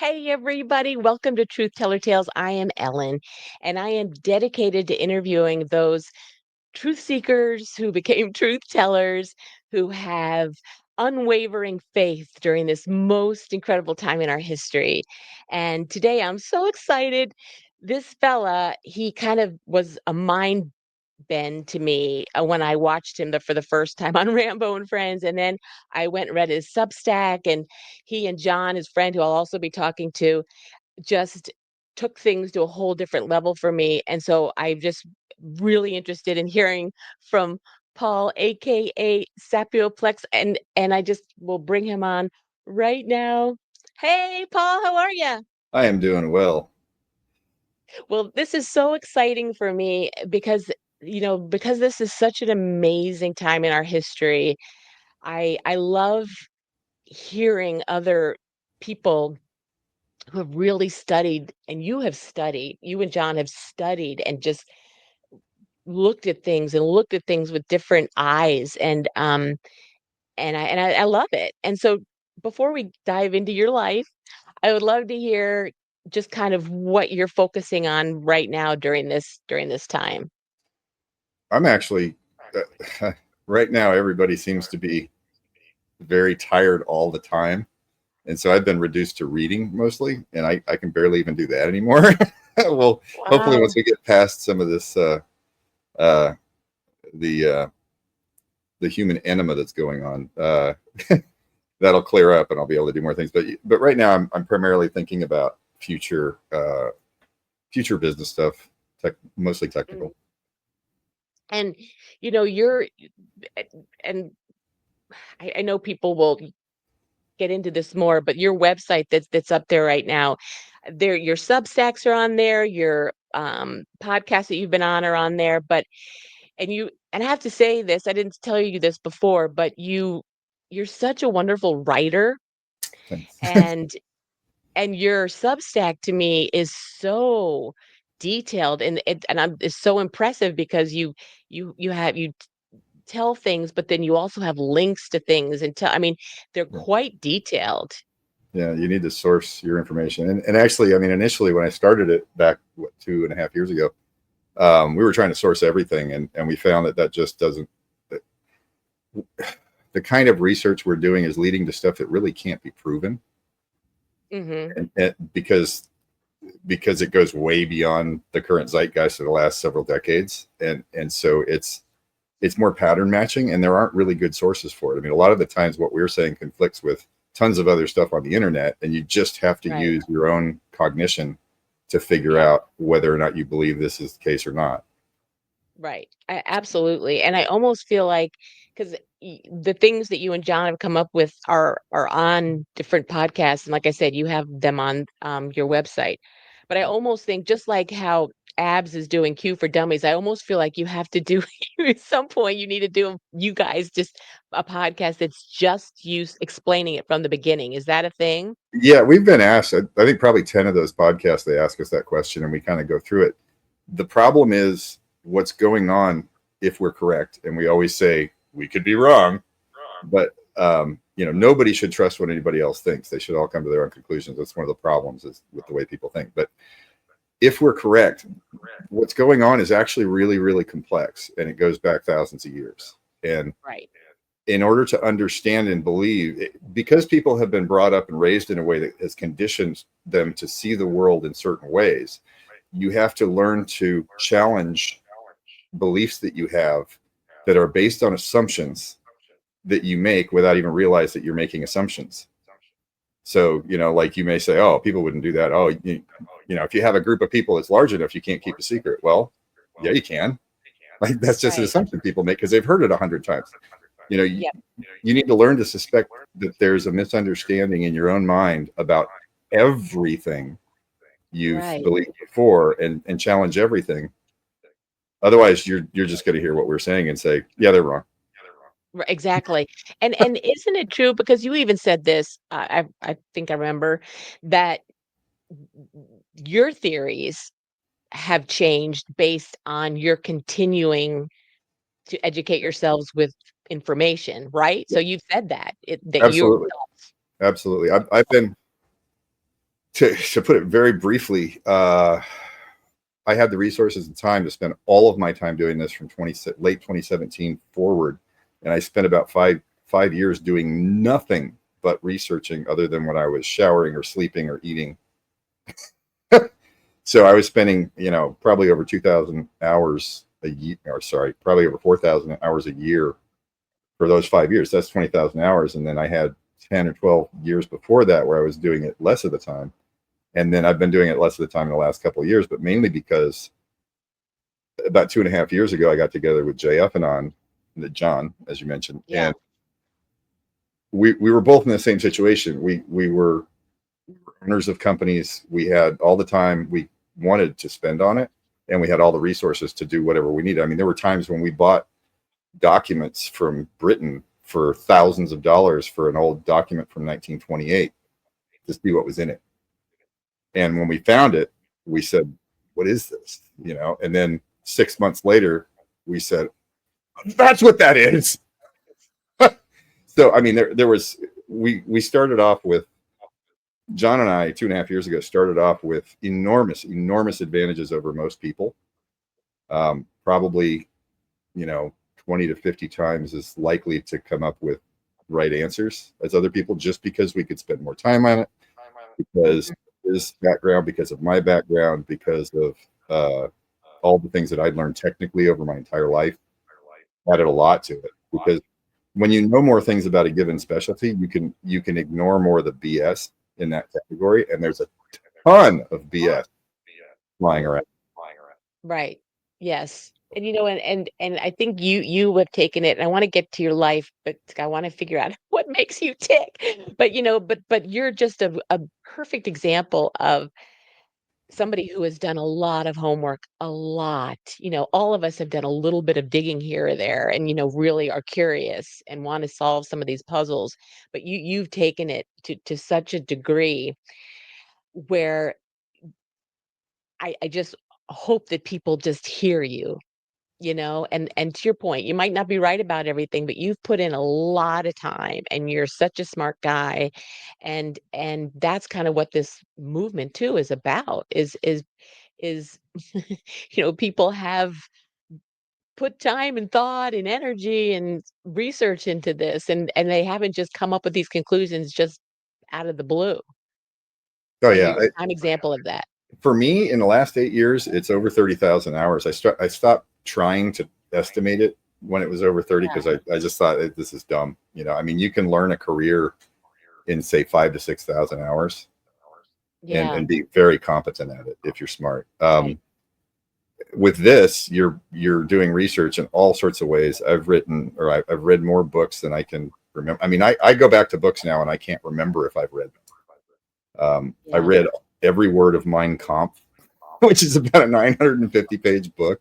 Hey, everybody. Welcome to Truth Teller Tales. I am Ellen, and I am dedicated to interviewing those truth seekers who became truth tellers, who have unwavering faith during this most incredible time in our history. And today I'm so excited. This fella, he kind of was a mind bend to me when I watched him for the first time on Rambo and Friends. And then I went and read his Substack, and he and John, his friend, who I'll also be talking to, just took things to a whole different level for me. And so I'm just really interested in hearing from Paul, aka Sapioplex, and I just will bring him on right now. Hey, Paul, how are you? I am doing well. Well, this is so exciting for me because because this is such an amazing time in our history. I love hearing other people who have really studied, and you and John have studied and just looked at things with different eyes, and I love it. And so before we dive into your life, I would love to hear just kind of what you're focusing on right now during this time. I'm actually, right now, everybody seems to be very tired all the time. And so I've been reduced to reading mostly, and I can barely even do that anymore. Well, hopefully, Wow. once we get past some of this, uh, the uh, the human enema that's going on, that'll clear up, and I'll be able to do more things. But right now, I'm primarily thinking about future business stuff, mostly Mm. technical. And you're and I know people will get into this more, but your website that's up there right now, there your Substacks are on there, your podcasts that you've been on are on there, but and I have to say this, I didn't tell you this before, but you're such a wonderful writer, Thanks. and your Substack to me is so detailed, and it's so impressive because you tell things, but then you also have links to things, I mean, they're Yeah. quite detailed. Yeah, you need to source your information. And actually, I mean, initially when I started it back, what, 2.5 years ago, we were trying to source everything, and we found that just doesn't, that the kind of research we're doing is leading to stuff that really can't be proven. Mhm. And because it goes way beyond the current zeitgeist of the last several decades. And so it's more pattern matching, and there aren't really good sources for it. I mean, a lot of the times what we're saying conflicts with tons of other stuff on the internet, and you just have to Right. use your own cognition to figure Yep. out whether or not you believe this is the case or not. Right. Absolutely. And I almost feel like, because the things that you and John have come up with are on different podcasts, and like I said, you have them on your website. But I almost think, just like how Abs is doing Q for Dummies, I almost feel like you have to do at some point you need to do, you guys, just a podcast that's just you explaining it from the beginning. Is that a thing? Yeah, we've been asked, I think probably 10 of those podcasts, they ask us that question, and we kind of go through it. The problem is what's going on if we're correct. And we always say we could be wrong, but nobody should trust what anybody else thinks. They should all come to their own conclusions. That's one of the problems is with the way people think. But if we're correct, what's going on is actually really, really complex, and it goes back thousands of years. And Right. in order to understand and believe, because people have been brought up and raised in a way that has conditioned them to see the world in certain ways, you have to learn to challenge beliefs that you have that are based on assumptions that you make without even realize that you're making assumptions. So, like you may say, oh, people wouldn't do that. Oh, if you have a group of people that's large enough, you can't keep a secret. Well, yeah, you can. Like that's just an Right. assumption people make because they've heard it 100 times. You know, you, Yep. you need to learn to suspect that there's a misunderstanding in your own mind about everything you've Right. believed before, and challenge everything. Otherwise, you're just going to hear what we're saying and say, yeah, they're wrong. Exactly. And isn't it true, because you even said this, I think I remember that your theories have changed based on your continuing to educate yourselves with information, right? So you've said that that you're Absolutely, absolutely. I've been to put it very briefly, I had the resources and time to spend all of my time doing this from late 2017 forward, and I spent about five years doing nothing but researching, other than when I was showering or sleeping or eating. So I was spending, probably over 2,000 hours a year, or sorry, probably over 4,000 hours a year for those 5 years. That's 20,000 hours, and then I had 10 or 12 years before that where I was doing it less of the time. And then I've been doing it less of the time in the last couple of years, but mainly because about 2.5 years ago, I got together with JF and John, as you mentioned, Yeah. and we were both in the same situation. We were owners of companies. We had all the time we wanted to spend on it, and we had all the resources to do whatever we needed. I mean, there were times when we bought documents from Britain for thousands of dollars for an old document from 1928 to see what was in it. And when we found it, we said, "What is this?" And then 6 months later, we said, "That's what that is." So, I mean, there was, we started off with, John and I 2.5 years ago started off with enormous advantages over most people. Probably, 20 to 50 times as likely to come up with right answers as other people, just because we could spend more time on it, because of his background, because of my background, because of all the things that I'd learned technically over my entire life, added a lot to it. Because when you know more things about a given specialty, you can ignore more of the BS in that category, and there's a ton of BS flying around. Right. Yes. And and I think you have taken it, and I want to get to your life, but I want to figure out what makes you tick. But but you're just a perfect example of somebody who has done a lot of homework, a lot. All of us have done a little bit of digging here or there, and really are curious and want to solve some of these puzzles. But you've taken it to such a degree where I just hope that people just hear you, and to your point, you might not be right about everything, but you've put in a lot of time and you're such a smart guy. And that's kind of what this movement too is about, is people have put time and thought and energy and research into this, and they haven't just come up with these conclusions just out of the blue. Oh And yeah, you're a prime example of that. for me, in the last 8 years, it's over 30,000 hours. I stopped trying to estimate it when it was over 30, Yeah. because I just thought, this is dumb. I mean, you can learn a career in, say, 5 to 6,000 hours, and Yeah. be very competent at it if you're smart. Right. With this, you're doing research in all sorts of ways. I've read more books than I can remember. I mean, I go back to books now and I can't remember if I've read them. I Yeah. read every word of Mein Kampf, which is about a 950-page book,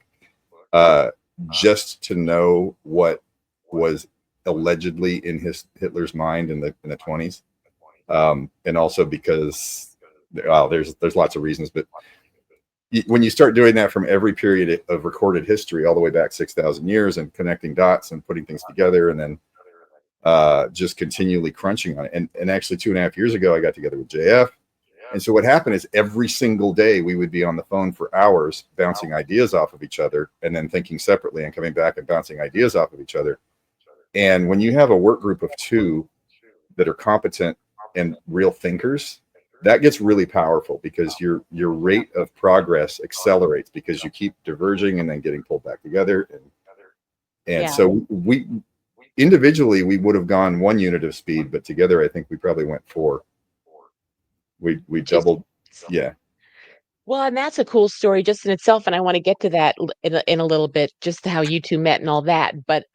uh, just to know what was allegedly in Hitler's mind in the 20s, and also because, well, there's lots of reasons, but when you start doing that from every period of recorded history all the way back 6,000 years, and connecting dots and putting things together, and then just continually crunching on it, and actually 2.5 years ago I got together with JF. And so what happened is, every single day we would be on the phone for hours, bouncing ideas off of each other, and then thinking separately and coming back and bouncing ideas off of each other. And when you have a work group of two that are competent and real thinkers, that gets really powerful, because your rate of progress accelerates, because you keep diverging and then getting pulled back together. And Yeah. so we individually, we would have gone 1 unit of speed, but together I think we probably went 4. We Which is doubled. Yeah. Well, and that's a cool story just in itself, and I wanna get to that in a little bit, just how you 2 met and all that, but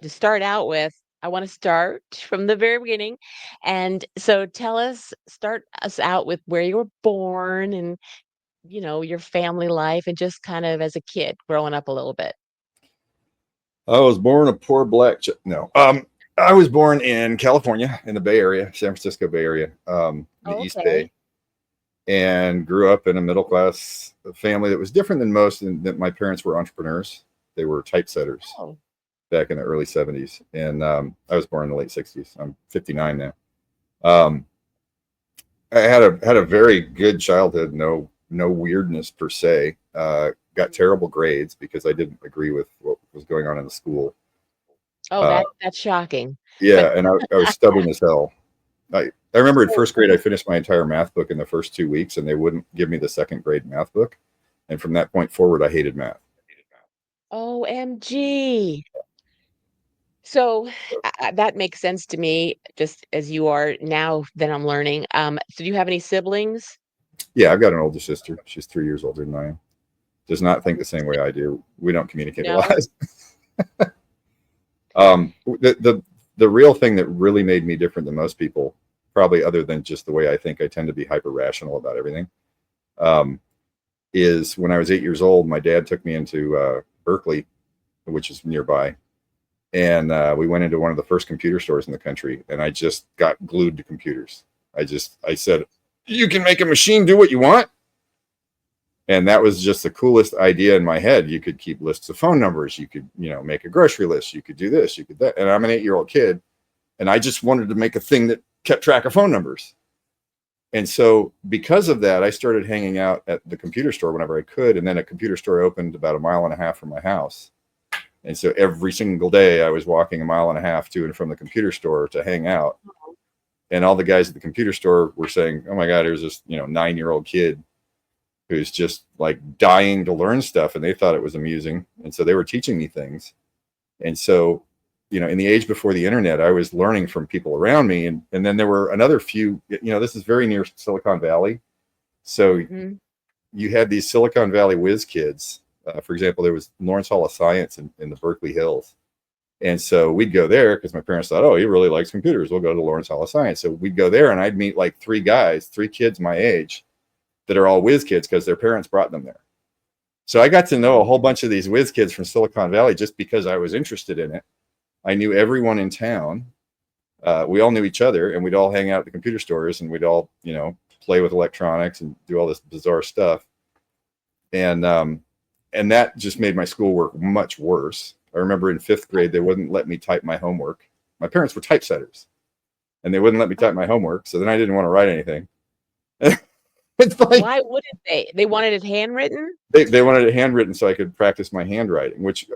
to start out with, I wanna start from the very beginning, and so start us out with where you were born and, your family life, and just kind of as a kid growing up a little bit. I was born a poor black no. I was born in California, in the Bay Area, San Francisco Bay Area, the Oh, East okay. Bay, and grew up in a middle class family that was different than most, in that my parents were entrepreneurs. They were typesetters Oh, back in the early 70s, and I was born in the late 60s. I'm 59 now. Um, I had a very good childhood. No weirdness per se. Got terrible grades because I didn't agree with what was going on in the school. Oh, Uh, that's shocking. But yeah, and I was stubborn as hell. I remember in first grade I finished my entire math book in the first 2 weeks, and they wouldn't give me the second grade math book. And from that point forward, I hated math. OMG. So that makes sense to me, just as you are now that I'm learning. So do you have any siblings? Yeah, I've got an older sister. She's 3 years older than I am. Does not think the same way I do. We don't communicate a lot. No? The real thing that really made me different than most people, probably other than just the way I think, I tend to be hyper rational about everything. Um, is when I was 8 years old, my dad took me into Berkeley, which is nearby, and we went into one of the first computer stores in the country, and I just got glued to computers. I said, "You can make a machine do what you want." And that was just the coolest idea in my head. You could keep lists of phone numbers. You could, make a grocery list. You could do this. You could that. And I'm an 8-year-old kid, and I just wanted to make a thing that kept track of phone numbers. And so, because of that, I started hanging out at the computer store whenever I could. And then a computer store opened about a mile and a half from my house. And so every single day, I was walking a mile and a half to and from the computer store to hang out. And all the guys at the computer store were saying, "Oh my God, here's this 9-year-old kid who's just like dying to learn stuff," and they thought it was amusing, and so they were teaching me things. And so, in the age before the internet, I was learning from people around me, and then there were another few. This is very near Silicon Valley, so Hmm. you had these Silicon Valley whiz kids. For example, there was Lawrence Hall of Science in the Berkeley Hills, and so we'd go there because my parents thought, "Oh, he really likes computers. We'll go to Lawrence Hall of Science." So we'd go there, and I'd meet like three kids my age that are all whiz kids because their parents brought them there. So I got to know a whole bunch of these whiz kids from Silicon Valley just because I was interested in it. I knew everyone in town. We all knew each other, and we'd all hang out at the computer stores, and we'd all, play with electronics and do all this bizarre stuff. And and that just made my schoolwork much worse. I remember in fifth grade they wouldn't let me type my homework. My parents were typesetters, and they wouldn't let me type my homework. So then I didn't want to write anything. It's like Why wouldn't they? They wanted it handwritten? they wanted it handwritten so I could practice my handwriting, which,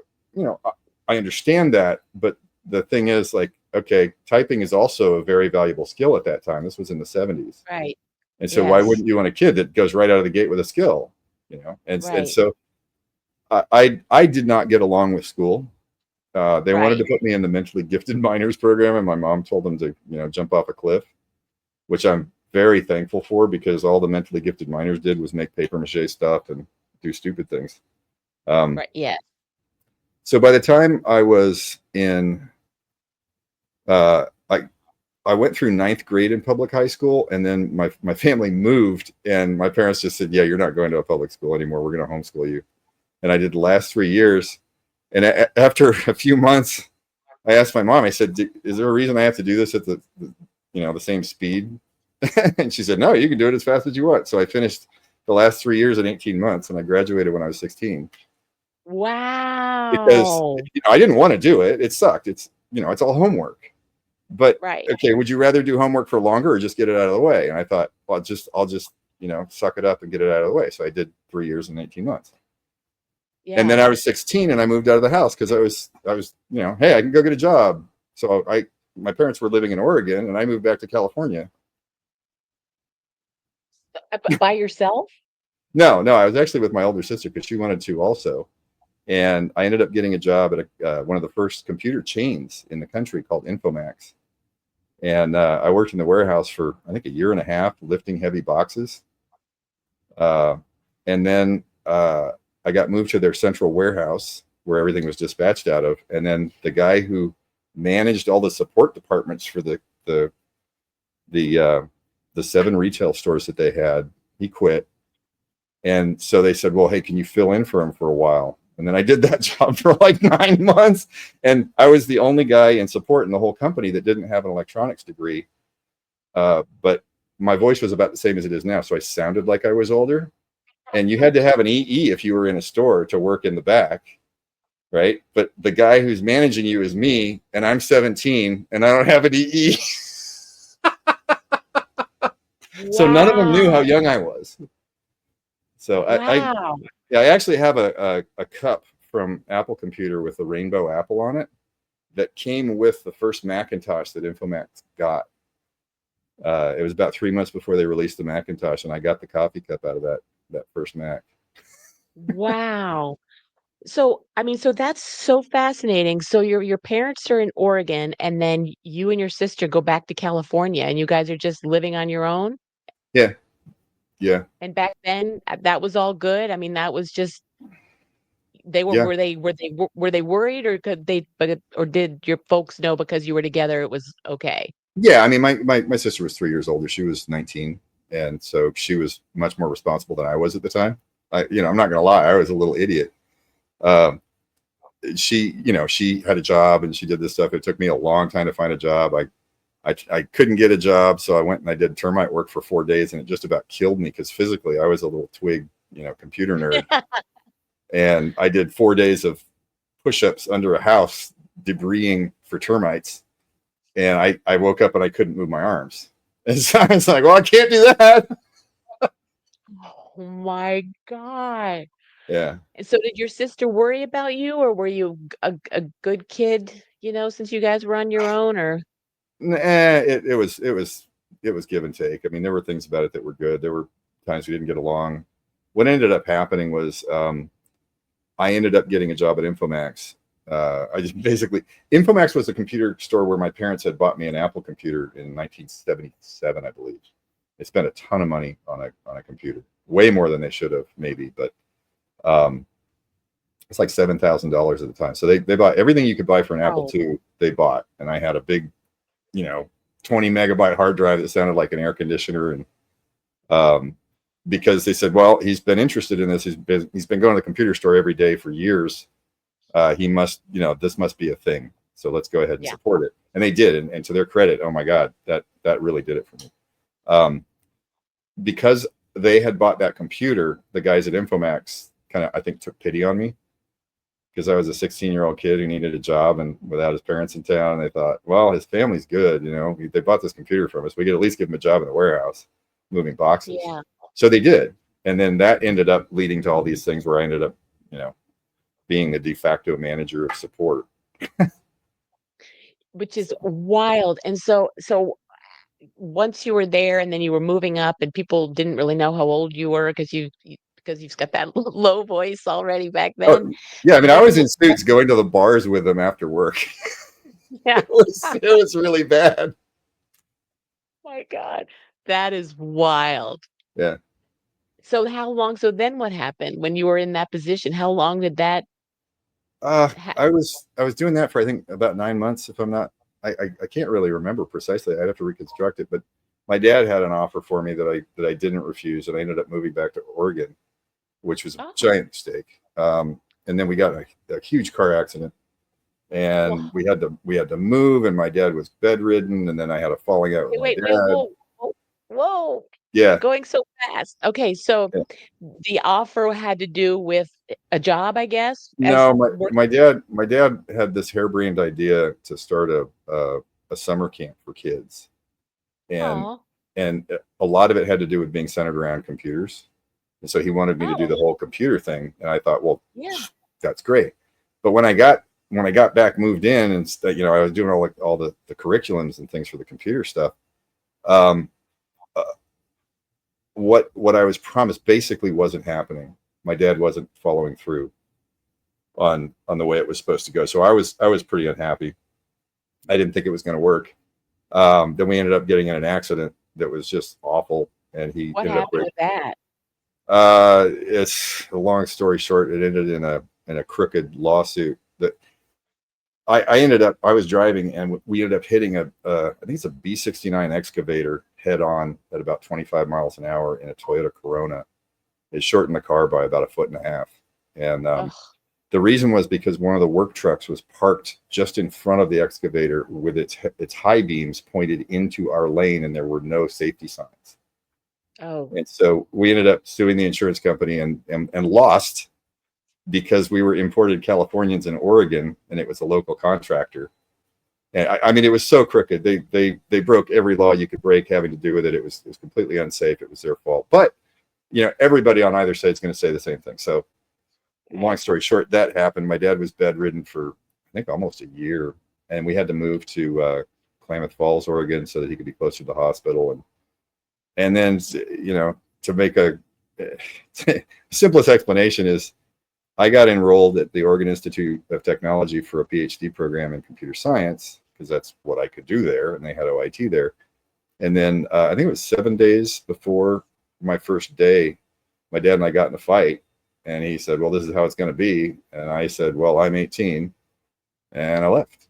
I understand that. But the thing is, like, okay, typing is also a very valuable skill at that time. This was in the 70s. Right. And so why Yes. wouldn't you want a kid that goes right out of the gate with a skill, And Right. so I did not get along with school. They wanted Right. to put me in the mentally gifted minors program, and my mom told them to, jump off a cliff, which I'm very thankful for because all the mentally gifted minors did was make paper mache stuff and do stupid things. Um, Right. Yeah. so by the time I was in, uh, I went through ninth grade in public high school, and then my family moved, and my parents just said, "Yeah, you're not going to a public school anymore. We're going to homeschool you." And I did the last 3 years. And after a few months, I asked my mom. I said, "Is there a reason I have to do this at the same speed?" And she said, "No, you can do it as fast as you want." So I finished the last 3 years in 18 months, and I graduated when I was 16 because Wow. I didn't want to do it. It sucked. It's all homework. But Right. okay, would you rather do homework for longer or just get it out of the way? And I thought, well, I'll just suck it up and get it out of the way. So I did 3 years and 18 months. And then Yeah. I was 16 and I moved out of the house because I was hey, I can go get a job. So my parents were living in Oregon, and I moved back to California. By yourself? No, no, I was actually with my older sister because she wanted to also. And I ended up getting a job at one of the first computer chains in the country called Infomax. And I worked in the warehouse for, I think, a year and a half, lifting heavy boxes. Uh, and then I got moved to their central warehouse where everything was dispatched out of. And then the guy who managed all the support departments for the the 7 retail stores that they had, he quit. And so they said, "Well, hey, can you fill in for him for a while?" And then I did that job for like 9 months. And I was the only guy in support in the whole company that didn't have an electronics degree. But my voice was about the same as it is now. So I sounded like I was older. And you had to have an EE if you were in a store to work in the back. Right. But the guy who's managing you is me, and I'm 17 and I don't have an EE. So none of them knew how Wow. young I was. So Wow. yeah, I actually have a cup from Apple Computer with a rainbow apple on it that came with the first Macintosh that Infomax got. It was about 3 months before they released the Macintosh, and I got the coffee cup out of that first Mac. Wow. So, I mean, so that's so fascinating. So your parents are in Oregon, and then you and your sister go back to California, and you guys are just living on your own? Yeah, yeah, And back then, that was all good? I mean, that was just they yeah, were they worried, or could they but or did your folks know because you were together it was okay? yeah. I mean, my sister was 3 years older. She was 19, and so she was much more responsible than I was at the time. I'm not gonna lie, I was a little idiot. Um, she had a job and she did this stuff. It took me a long time to find a job. I couldn't get a job, so I went and I did termite work for 4 days, and it just about killed me because physically I was a little twig, computer nerd, and I did 4 days of push-ups under a house debrising for termites, and I woke up and I couldn't move my arms, and so I was like, well, I can't do that. Oh my God. Yeah. And so did your sister worry about you, or were you a good kid, since you guys were on your own, or It was give and take. I mean, there were things about it that were good. There were times we didn't get along. What ended up happening was I ended up getting a job at Infomax. I just basically Infomax was a computer store where my parents had bought me an Apple computer in 1977, I believe. They spent a ton of money on a computer, way more than they should have, maybe, but um, it's like $7,000 at the time. So they bought everything you could buy for an Apple oh, II. They bought, and I had a big, you know, 20 megabyte hard drive that sounded like an air conditioner, and um, because they said, well, he's been interested in this. He's been going to the computer store every day for years. He must, this must be a thing. So let's go ahead and yeah, support it. And they did. And to their credit, oh my God, that really did it for me. Um, because they had bought that computer, the guys at Infomax kind of, I think, took pity on me because I was a 16-year-old kid who needed a job and without his parents in town. And they thought, well, his family's good. They bought this computer from us. We could at least give him a job in the warehouse moving boxes. yeah, So they did. And then that ended up leading to all these things where I ended up, being the de facto manager of support. which is So, wild. And so once you were there and then you were moving up and people didn't really know how old you were because you've got that low voice already back oh, then. yeah. I mean, And I then was people in suits going to the bars with them after work. yeah. It was really bad. My God. That is wild. Yeah. So then what happened when you were in that position? How long did that ha I was doing that for I think about 9 months. If I'm not, I can't really remember precisely. I'd have to reconstruct it. But my dad had an offer for me that I didn't refuse, and I ended up moving back to Oregon, which was a Oh, giant mistake. And then we got a huge car accident, and well, we had to move, and my dad was bedridden, and then I had a falling out with okay, my wait, dad. whoa, whoa, whoa. Yeah. Going so fast. Okay, so Yeah. the offer had to do with a job, I guess, as No, my working. my dad my dad had this harebrained idea to start a summer camp for kids, and Oh, and a lot of it had to do with being centered around computers, and so he wanted me to do oh, the whole computer thing, and I thought, well, yeah. that's great. But when I got back, moved in, and I was doing all the curriculums and things for the computer stuff. Um, uh, what I was promised basically wasn't happening. My dad wasn't following through on the way it was supposed to go. So I was pretty unhappy. I didn't think it was going to work. Then we ended up getting in an accident that was just awful, and he What ended up happened with that? It's a long story short. It ended in a crooked lawsuit that I was driving, and we ended up hitting I think it's a B-69 excavator head on at about 25 miles an hour in a Toyota Corona. It shortened the car by about a foot and a half, and Ugh. the reason was because one of the work trucks was parked just in front of the excavator with its high beams pointed into our lane, and there were no safety signs. Oh, And so we ended up suing the insurance company and lost because we were imported Californians in Oregon, and it was a local contractor. And I mean, it was so crooked. They broke every law you could break having to do with it. It was completely unsafe. It was their fault. But everybody on either side is going to say the same thing. So long Right. story short, that happened. My dad was bedridden for I think almost a year, and we had to move to Klamath Falls, Oregon, so that he could be closer to the hospital. And then to make a simplest explanation is I got enrolled at the Oregon Institute of Technology for a PhD program in computer science because that's what I could do there, and they had OIT there. And then I think it was 7 days before my first day, my dad and I got in a fight, and he said, "Well, this is how it's going to be," and I said, "Well, I'm 18," and I left.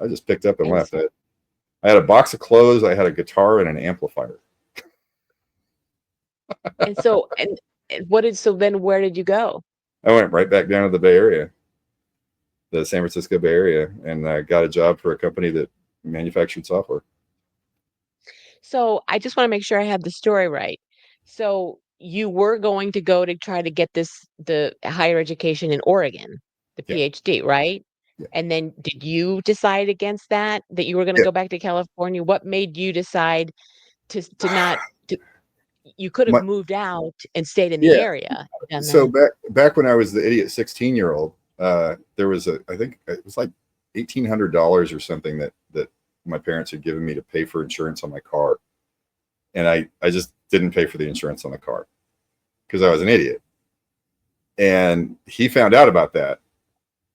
I just picked up and And left. I had a box of clothes, I had a guitar, and an amplifier. and so and what did so then where did you go? I went right back down to the Bay Area, the San Francisco Bay Area, and I got a job for a company that manufactured software. So I just want to make sure I have the story right. So you were going to go to try to get the higher education in Oregon, the Yeah, PhD, right? yeah, And then did you decide against that you were going to yeah. go back to California? What made you decide to not to you could have My, moved out and stayed in the yeah. area and done So that. back when I was the idiot 16-year-old, there was I think it was like $1,800 or something that my parents had given me to pay for insurance on my car, and I just didn't pay for the insurance on the car because I was an idiot. And he found out about that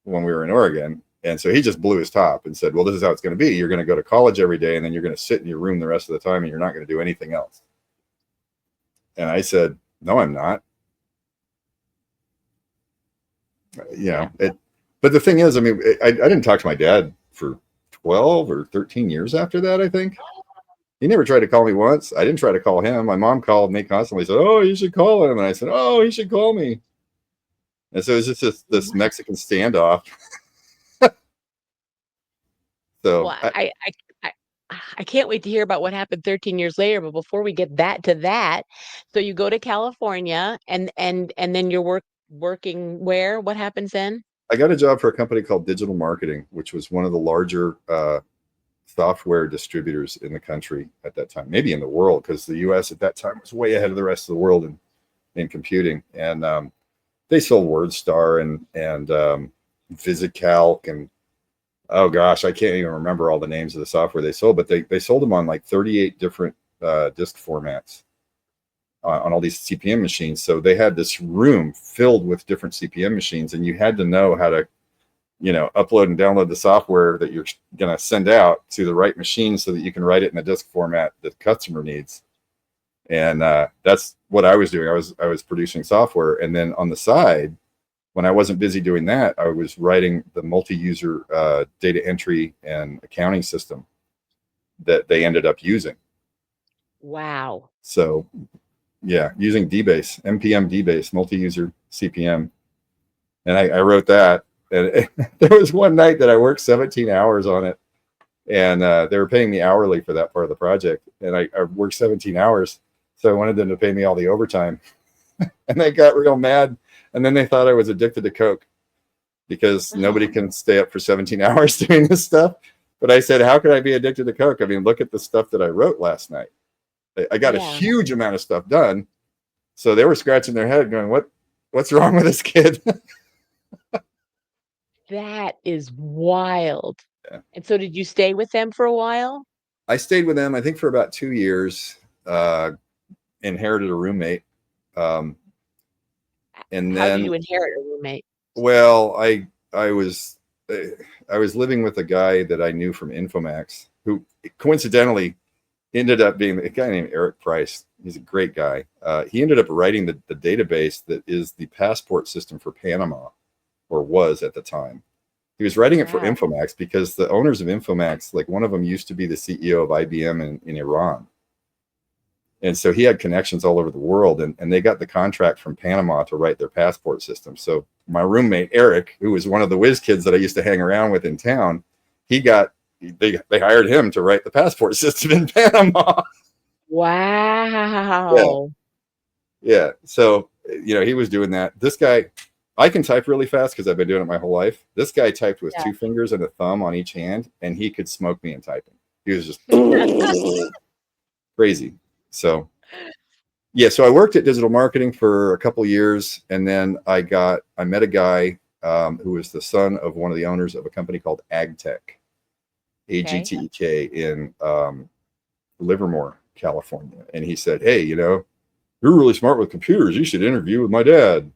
when we were in Oregon, and so he just blew his top and said, "Well, this is how it's going to be. You're going to go to college every day, and then you're going to sit in your room the rest of the time, and you're not going to do anything else." And I said, "No, I'm not." Yeah. But the thing is, I mean, I didn't talk to my dad for 12 or 13 years after that, I think. He never tried to call me once. I didn't try to call him. My mom called me constantly, said, "Oh, you should call him." And I said, "Oh, he should call me." And so it was just this Mexican standoff. So Well, I I can't wait to hear about what happened 13 years later, but before we get that, so you go to California and then you're working where? What happens then? I got a job for a company called Digital Marketing, which was one of the larger software distributors in the country at that time, maybe in the world, because the US at that time was way ahead of the rest of the world in computing. And they sold WordStar and VisiCalc and oh gosh, I can't even remember all the names of the software they sold, but they sold them on like 38 different disk formats on all these CPM machines. So they had this room filled with different CPM machines, and you had to know how to upload and download the software that you're going to send out to the right machine so that you can write it in the disk format that the customer needs. And that's what I was doing. I was producing software, and then on the side, when I wasn't busy doing that, I was writing the multi-user data entry and accounting system that they ended up using. Wow. So yeah, using DBase, MPM DBase, multi-user CPM, and I wrote that. And there was one night that I worked 17 hours on it, and they were paying me hourly for that part of the project, and I worked 17 hours, so I wanted them to pay me all the overtime, and they got real mad, and then they thought I was addicted to Coke because nobody can stay up for 17 hours doing this stuff. But I said, how could I be addicted to Coke? I mean, look at the stuff that I wrote last night. I got a Yeah. huge amount of stuff done, so they were scratching their head, going, what's wrong with this kid?" That is wild. Yeah. And so did you stay with them for a while? I stayed with them, I think, for about 2 years. Inherited a roommate, um, and How did then, you inherit a roommate? well, I was I was living with a guy that I knew from Infomax, who coincidentally ended up being a guy named Eric Price. He's a great guy. He ended up writing the database that is the passport system for Panama, or was at the time. He was writing it for Wow. Infomax because the owners of Infomax, like one of them used to be the CEO of IBM in Iran. And so he had connections all over the world, and they got the contract from Panama to write their passport system. So my roommate, Eric, who was one of the whiz kids that I used to hang around with in town, they hired him to write the passport system in Panama. Yeah. Wow. Yeah. So, he was doing that. This guy, I can type really fast because I've been doing it my whole life. This guy typed with Yeah. 2 fingers and a thumb on each hand, and he could smoke me in typing. He was just crazy. So yeah, so I worked at digital marketing for a couple of years, and then I met a guy who was the son of one of the owners of a company called AgTech, Okay. AGTEK, in Livermore, California, and he said, "Hey, you're really smart with computers. You should interview with my dad."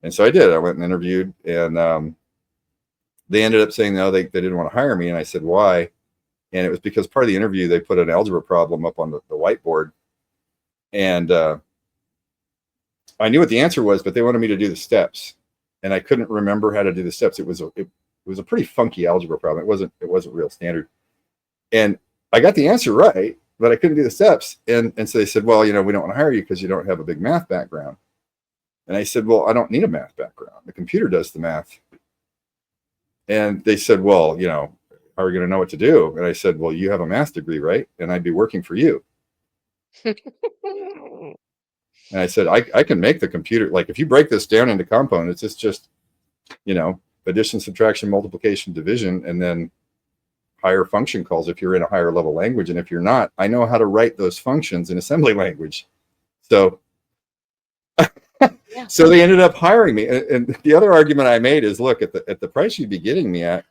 And so I did. I went and interviewed, and they ended up saying no, they didn't want to hire me, and I said why, and it was because part of the interview they put an algebra problem up on the whiteboard, and I knew what the answer was, but they wanted me to do the steps, and I couldn't remember how to do the steps. It was a pretty funky algebra problem. It wasn't real standard, and I got the answer right, but I couldn't do the steps. And so they said, well, we don't want to hire you because you don't have a big math background. And I said, well, I don't need a math background. The computer does the math. And they said, well, how are we going to know what to do? And I said, well, you have a math degree, right? And I'd be working for you. And I said, I can make the computer, like if you break this down into components, it's just, addition, subtraction, multiplication, division, and then higher function calls if you're in a higher level language. And if you're not, I know how to write those functions in assembly language. So Yeah. so they ended up hiring me. And the other argument I made is, look, at the price you'd be getting me at,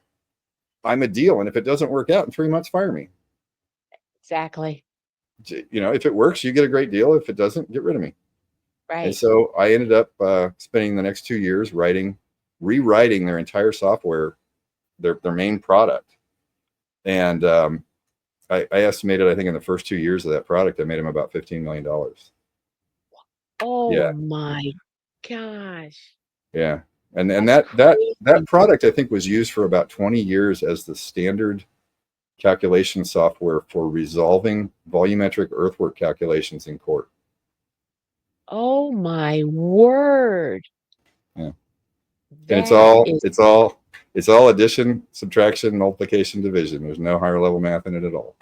I'm a deal. And if it doesn't work out in 3 months, fire me. Exactly. If it works, you get a great deal. If it doesn't, get rid of me. And Right. so I ended up spending the next 2 years rewriting their entire software, their main product. And I estimated, I think in the first 2 years of that product, I made them about $15 million. Oh Yeah. my gosh. Yeah. And That's that crazy. product, I think, was used for about 20 years as the standard calculation software for resolving volumetric earthwork calculations in court. Oh my word. Yeah. And it's That all is it's all it's all addition, subtraction, multiplication, division. There's no higher level math in it at all.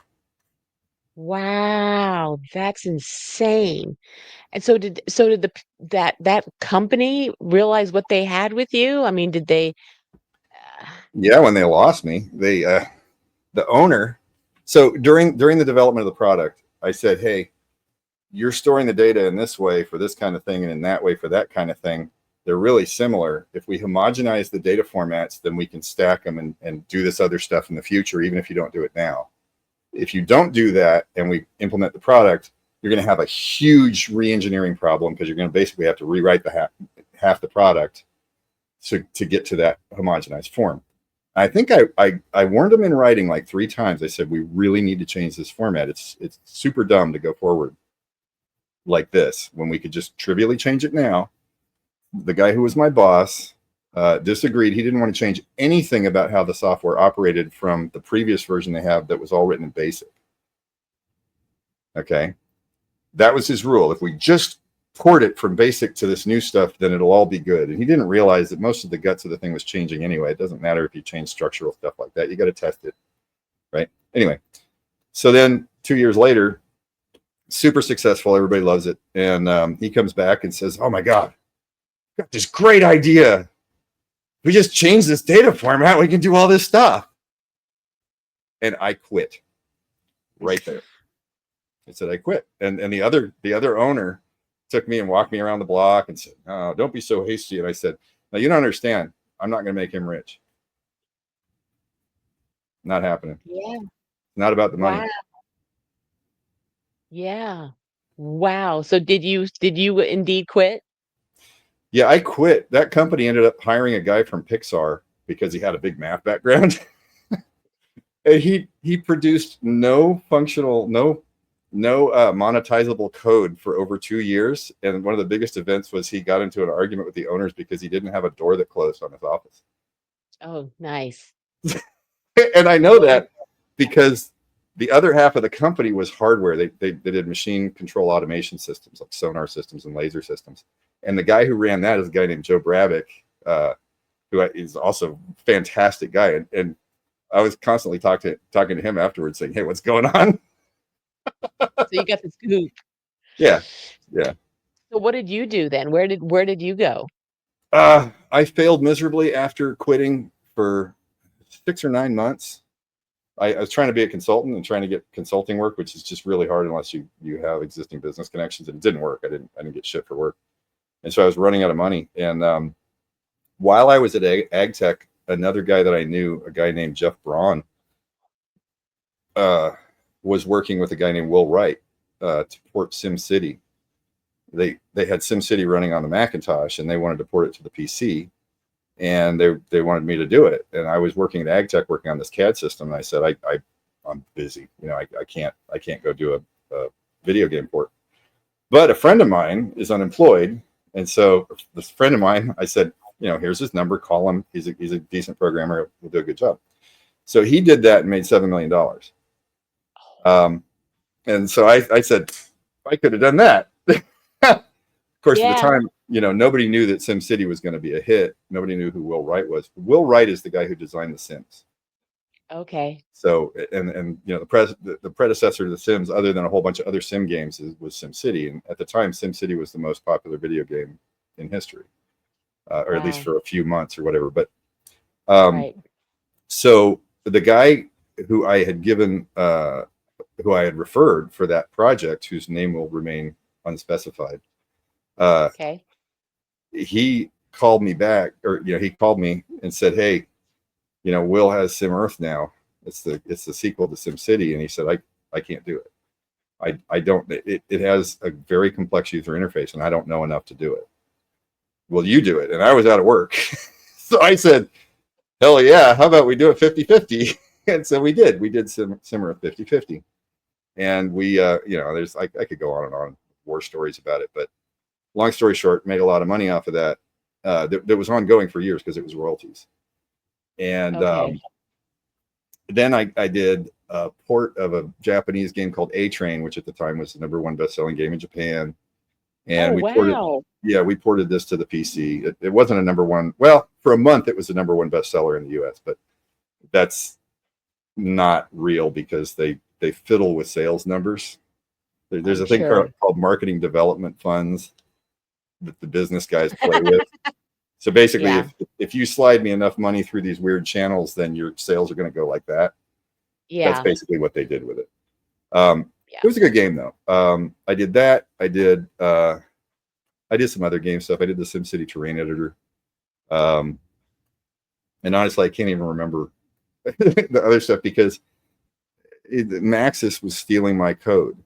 wow. That's insane. And so did that company realize what they had with you? I mean, did they uh, Yeah, when they lost me, the owner. So during the development of the product, I said, "Hey, you're storing the data in this way for this kind of thing, and in that way for that kind of thing. They're really similar. If we homogenize the data formats, then we can stack them and do this other stuff in the future, even if you don't do it now. If you don't do that and we implement the product, you're going to have a huge re-engineering problem because you're going to basically have to rewrite the half the product to get to that homogenized form." I think I warned them in writing like 3 times. I said, we really need to change this format. It's super dumb to go forward like this when we could just trivially change it now. The guy who was my boss disagreed. He didn't want to change anything about how the software operated from the previous version they have that was all written in BASIC. Okay. That was his rule. If we just port it from BASIC to this new stuff, then it'll all be good. And he didn't realize that most of the guts of the thing was changing anyway. It doesn't matter if you change structural stuff like that. You got to test it. Right. Anyway, so then 2 years later, super successful. Everybody loves it. And he comes back and says, "Oh my God, got this great idea. We just change this data format. We can do all this stuff." And I quit right there. I said, I quit. And the other owner took me and walked me around the block and said, "Oh, don't be so hasty." And I said, "No, you don't understand. I'm not going to make him rich. Not happening. yeah. Not about the Wow. money." Yeah. Wow. So did you indeed quit? Yeah, I quit. That company ended up hiring a guy from Pixar because he had a big math background. And he produced no functional, no monetizable code for over 2 years. And one of the biggest events was he got into an argument with the owners because he didn't have a door that closed on his office. Oh, nice. And I know Well, that because the other half of the company was hardware. They did machine control automation systems like sonar systems and laser systems. And the guy who ran that is a guy named Joe Bravick, who is also a fantastic guy. And I was constantly talking to him afterwards, saying, "Hey, what's going on?" so you got the scoop. Yeah, yeah. So what did you do then? Where did you go? I failed miserably after quitting for 6 or 9 months. I was trying to be a consultant and trying to get consulting work, which is just really hard unless you have existing business connections. And it didn't work. I didn't get shit for work, and so I was running out of money. And while I was at Ag Tech, another guy that I knew, a guy named Jeff Braun, uh, was working with a guy named Will Wright to port SimCity. They had SimCity running on the Macintosh, and they wanted to port it to the PC, and they wanted me to do it. And I was working at Ag Tech, working on this CAD system. And I said, I'm busy. I can't go do a video game port. But a friend of mine is unemployed, and so this friend of mine, I said, here's his number. Call him. He's a decent programmer. He'll do a good job. So he did that and made $7 million. And so I said, I could have done that. Of course, at the Yeah. time, nobody knew that SimCity was going to be a hit. Nobody knew who Will Wright was. Will Wright is the guy who designed The Sims. Okay. So, and the predecessor to The Sims, other than a whole bunch of other Sim games, was SimCity. And at the time, SimCity was the most popular video game in history, or at least Wow. for a few months or whatever. But um, Right. so the guy who I had given, who I had referred for that project, whose name will remain unspecified, uh, Okay. he called me back, or he called me and said, "Hey, Will has Sim Earth now. It's the sequel to Sim City," and he said, "I can't do it. I don't. It has a very complex user interface, and I don't know enough to do it. Will you do it?" And I was out of work, so I said, "Hell yeah! How about we do it 50-50?" And so we did. We did Sim Earth 50-50, and we, there's I could go on and on war stories about it, but long story short, made a lot of money off of that. That was ongoing for years because it was royalties. And Okay. then I did a port of a Japanese game called A Train, which at the time was the #1 best-selling game in Japan. Oh, And wow. we ported this to the PC. It wasn't a #1. Well, for a month, it was the #1 bestseller in the US, but that's not real because they fiddle with sales numbers. There's I'm a thing sure. called marketing development funds that the business guys play with. So basically, Yeah. if you slide me enough money through these weird channels, then your sales are going to go like that. That's Yeah. basically what they did with it. Yeah. It was a good game though. I did that. I did some other game stuff. I did the SimCity terrain editor, um, and honestly, I can't even remember the other stuff because Maxis was stealing my code.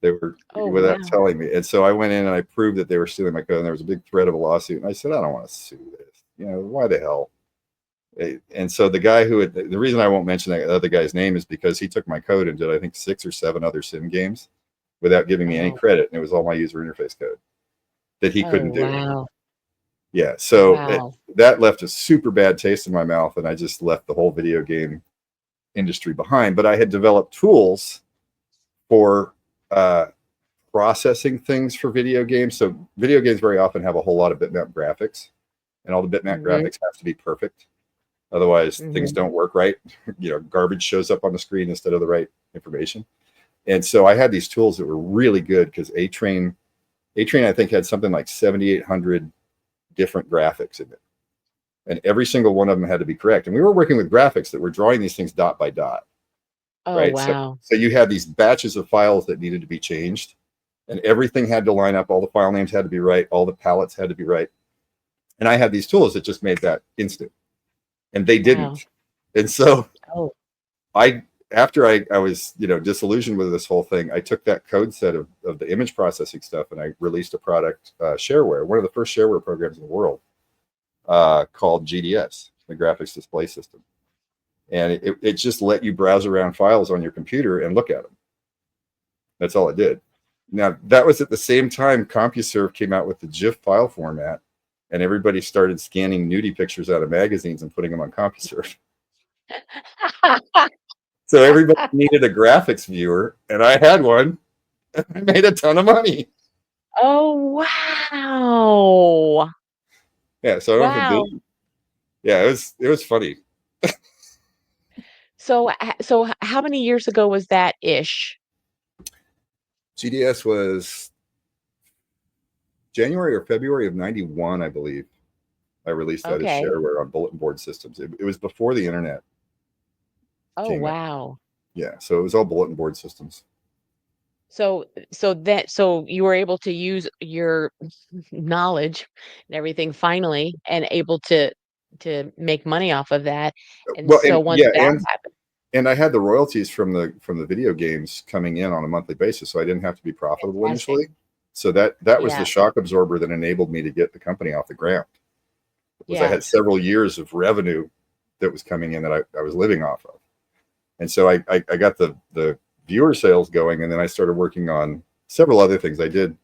They were Oh, without wow. telling me, and so I went in and I proved that they were stealing my code. And there was a big threat of a lawsuit, and I said, I don't want to sue this. Why the hell? And so the guy the reason I won't mention that other guy's name is because he took my code and did, I think, 6 or 7 other sim games without giving me any Oh, credit. And it was all my user interface code that he oh, couldn't do. wow. Yeah. So Wow. that left a super bad taste in my mouth. And I just left the whole video game industry behind. But I had developed tools for processing things for video games. So video games very often have a whole lot of bitmap graphics, and all the bitmap Mm-hmm. graphics have to be perfect. Otherwise, things Mm-hmm. don't work right. Garbage shows up on the screen instead of the right information. And so I had these tools that were really good because A Train, I think, had something like 7,800 different graphics in it. And every single one of them had to be correct. And we were working with graphics that were drawing these things dot by dot, Oh, right? So, wow. so you had these batches of files that needed to be changed, and everything had to line up. All the file names had to be right. All the palettes had to be right. And I had these tools that just made that instant, and they Wow. didn't. And so Oh, I after I was disillusioned with this whole thing, I took that code set of the image processing stuff and I released a product, shareware, one of the first shareware programs in the world, called GDS, the graphics display system, and it just let you browse around files on your computer and look at them. That's all it did. Now that was at the same time CompuServe came out with the GIF file format, and everybody started scanning nudie pictures out of magazines and putting them on CompuServe. So everybody needed a graphics viewer, and I had one. I made a ton of money. oh, wow. Yeah, so I went from Wow. busy. Yeah, it was funny. So how many years ago was that ish? GDS was January or February of 91, I believe. I released that as Okay. shareware on bulletin board systems. It was before the internet Oh, came out. wow. Yeah, so it was all bulletin board systems. So you were able to use your knowledge and everything finally and able to make money off of that. And Well, so and once yeah, that happened, and I had the royalties from the video games coming in on a monthly basis, so I didn't have to be profitable fantastic. initially. So that was the Yeah. shock absorber that enabled me to get the company off the ground. Was I had Yes. several years of revenue that was coming in that I was living off of, and so I got the viewer sales going, and then I started working on several other things. I did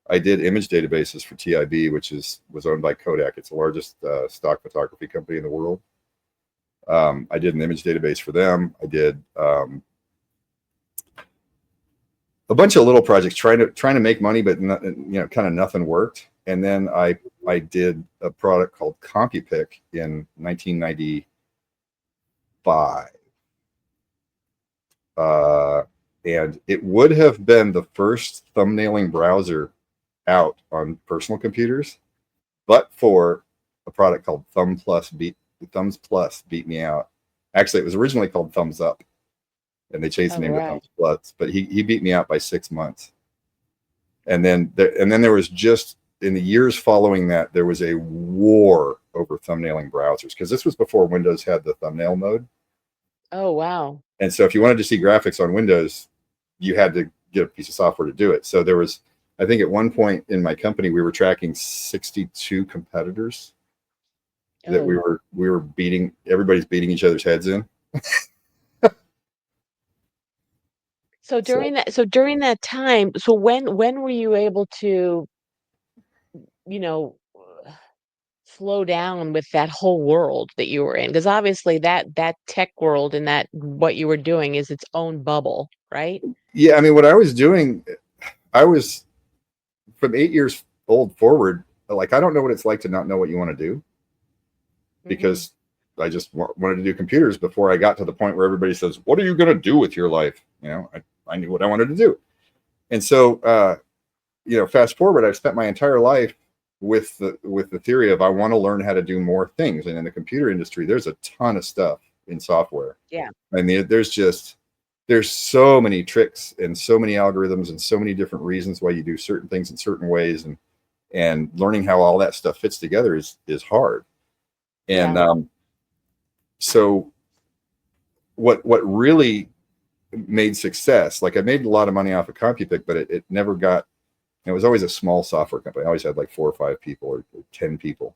image databases for TIB, which was owned by Kodak. It's the largest stock photography company in the world. I did an image database for them. I did a bunch of little projects trying to make money, but not, kind of nothing worked. And then I did a product called CompuPic in 1995, and it would have been the first thumbnailing browser out on personal computers, but for a product called Thumbs Plus beat me out. Actually, it was originally called Thumbs Up, and they changed the All name to right. Thumbs Plus. But he beat me out by 6 months. And then there was just in the years following that there was a war over thumbnailing browsers because this was before Windows had the thumbnail mode. Oh, wow. And so if you wanted to see graphics on Windows, you had to get a piece of software to do it. So there was, I think at one point in my company, we were tracking 62 competitors that we Oh. were we were beating. Everybody's beating each other's heads in. So So during that time, so when were you able to, you know, slow down with that whole world that you were in? Because obviously that tech world and that what you were doing is its own bubble, right? yeah, I mean, what I was doing, I was from 8 years old forward. Like I don't know what it's like to not know what you want to do Mhm. because I just wanted to do computers before I got to the point where everybody says, "What are you going to do with your life?" I knew what I wanted to do, and so fast forward, I've spent my entire life with the theory of I want to learn how to do more things. And in the computer industry, there's a ton of stuff in software. Yeah. I mean, there's so many tricks and so many algorithms and so many different reasons why you do certain things in certain ways, and learning how all that stuff fits together is hard. And Yeah. so what really made success, like I made a lot of money off of CompuPic, but it never got. It was always a small software company. I always had like 4 or 5 people or 10 people,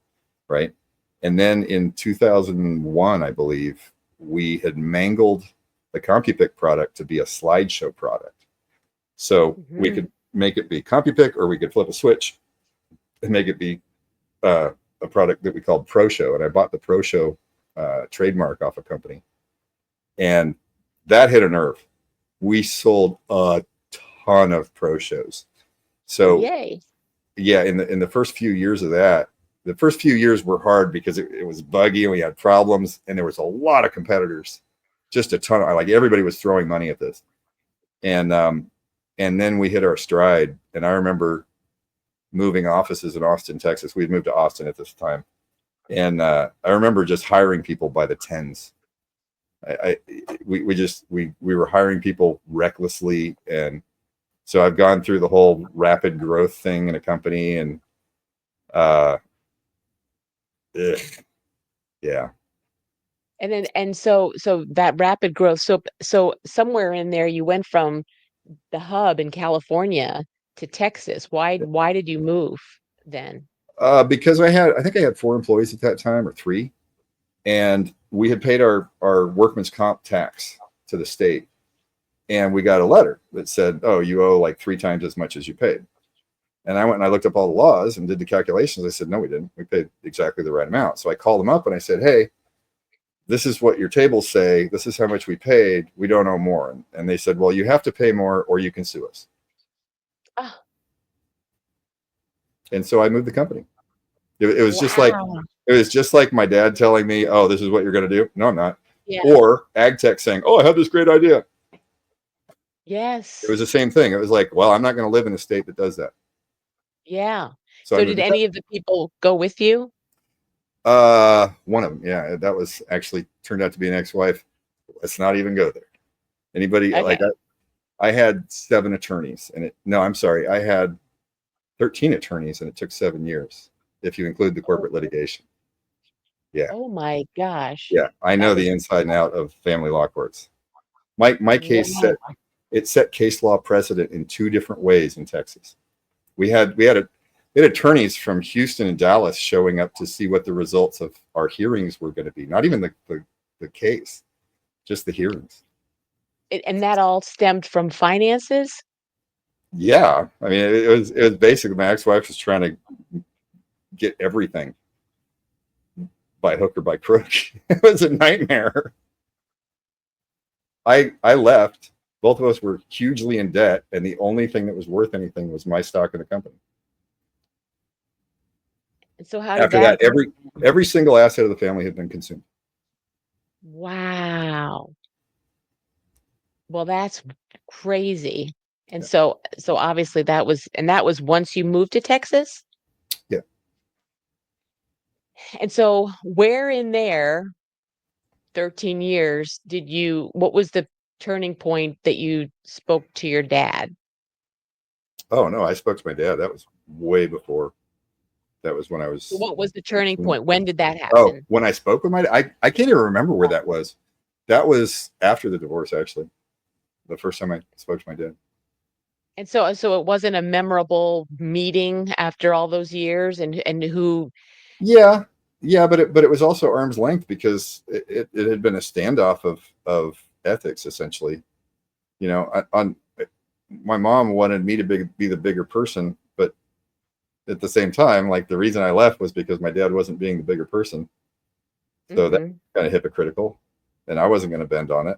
right? And then in 2001, I believe, we had mangled the CompuPic product to be a slideshow product. So we Mhm. could make it be CompuPic, or we could flip a switch and make it be a product that we called ProShow. And I bought the ProShow trademark off a company, and that hit a nerve. We sold a ton of ProShows. So Yay. yeah, in the first few years of that, the first few years were hard because it was buggy and we had problems and there was a lot of competitors, just a ton of, like everybody was throwing money at this. And then we hit our stride. And I remember moving offices in Austin, Texas. We had moved to Austin at this time. And I remember just hiring people by the tens. I we were hiring people recklessly. And so I've gone through the whole rapid growth thing in a company, and uh ugh, yeah. And so that rapid growth. So somewhere in there you went from the hub in California to Texas. Why did you move then? Because I think I had 4 employees at that time, or 3, and we had paid our workman's comp tax to the state, and we got a letter that said, "Oh, you owe like 3 times as much as you paid." And I went and I looked up all the laws and did the calculations. I said, "No, we didn't. We paid exactly the right amount." So I called them up and I said, "Hey, this is what your tables say. This is how much we paid. We don't owe more." And they said, "Well, you have to pay more or you can sue us." Oh, And so I moved the company. It was just like wow. my dad telling me, "Oh, this is what you're going to do." No, I'm not. Yeah. Or AgTech saying, "Oh, I have this great idea." It Yes. was the same thing. It was like, well, I'm not going to live in a state that does that. Yeah. So I So did moved to any of the people go with you? one of them. Yeah, that was actually turned out to be an ex-wife. Let's not even go there. Anybody like Okay. I had 7 attorneys and no, I'm sorry. I had 13 attorneys and it took 7 years if you include the Oh, corporate litigation. Yeah. oh my gosh. Yeah. I know That the was inside and out of family law courts. My case wow. set case law precedent in 2 different ways in Texas. We had attorneys from Houston and Dallas showing up to see what the results of our hearings were going to be. Not even the case, just the hearings. And that all stemmed from finances? Yeah, I mean, it was basically my ex-wife was trying to get everything by hook or by crook. It was a nightmare. I left. Both of us were hugely in debt, and the only thing that was worth anything was my stock in the company. And so how did After that that, every single asset of the family had been consumed. wow. Well, that's crazy. And Yeah. so obviously that was once you moved to Texas? Yeah. And so where in there, 13 years, what was the turning point that you spoke to your dad? Oh no, I spoke to my dad. That was way before. That was when I So was what was the turning 19. point? When did that Oh, happen? when I spoke with I can't even remember where that was. That was after the divorce, actually. The first time I spoke to my dad. And so it wasn't a memorable meeting after all those years and who Yeah, yeah, but it was also arm's length because it had been a standoff of ethics essentially. You know, on my mom wanted me to be the bigger person, but at the same time, like the reason I left was because my dad wasn't being the bigger person. So that's mhm. kind of hypocritical, and I wasn't going to bend on it,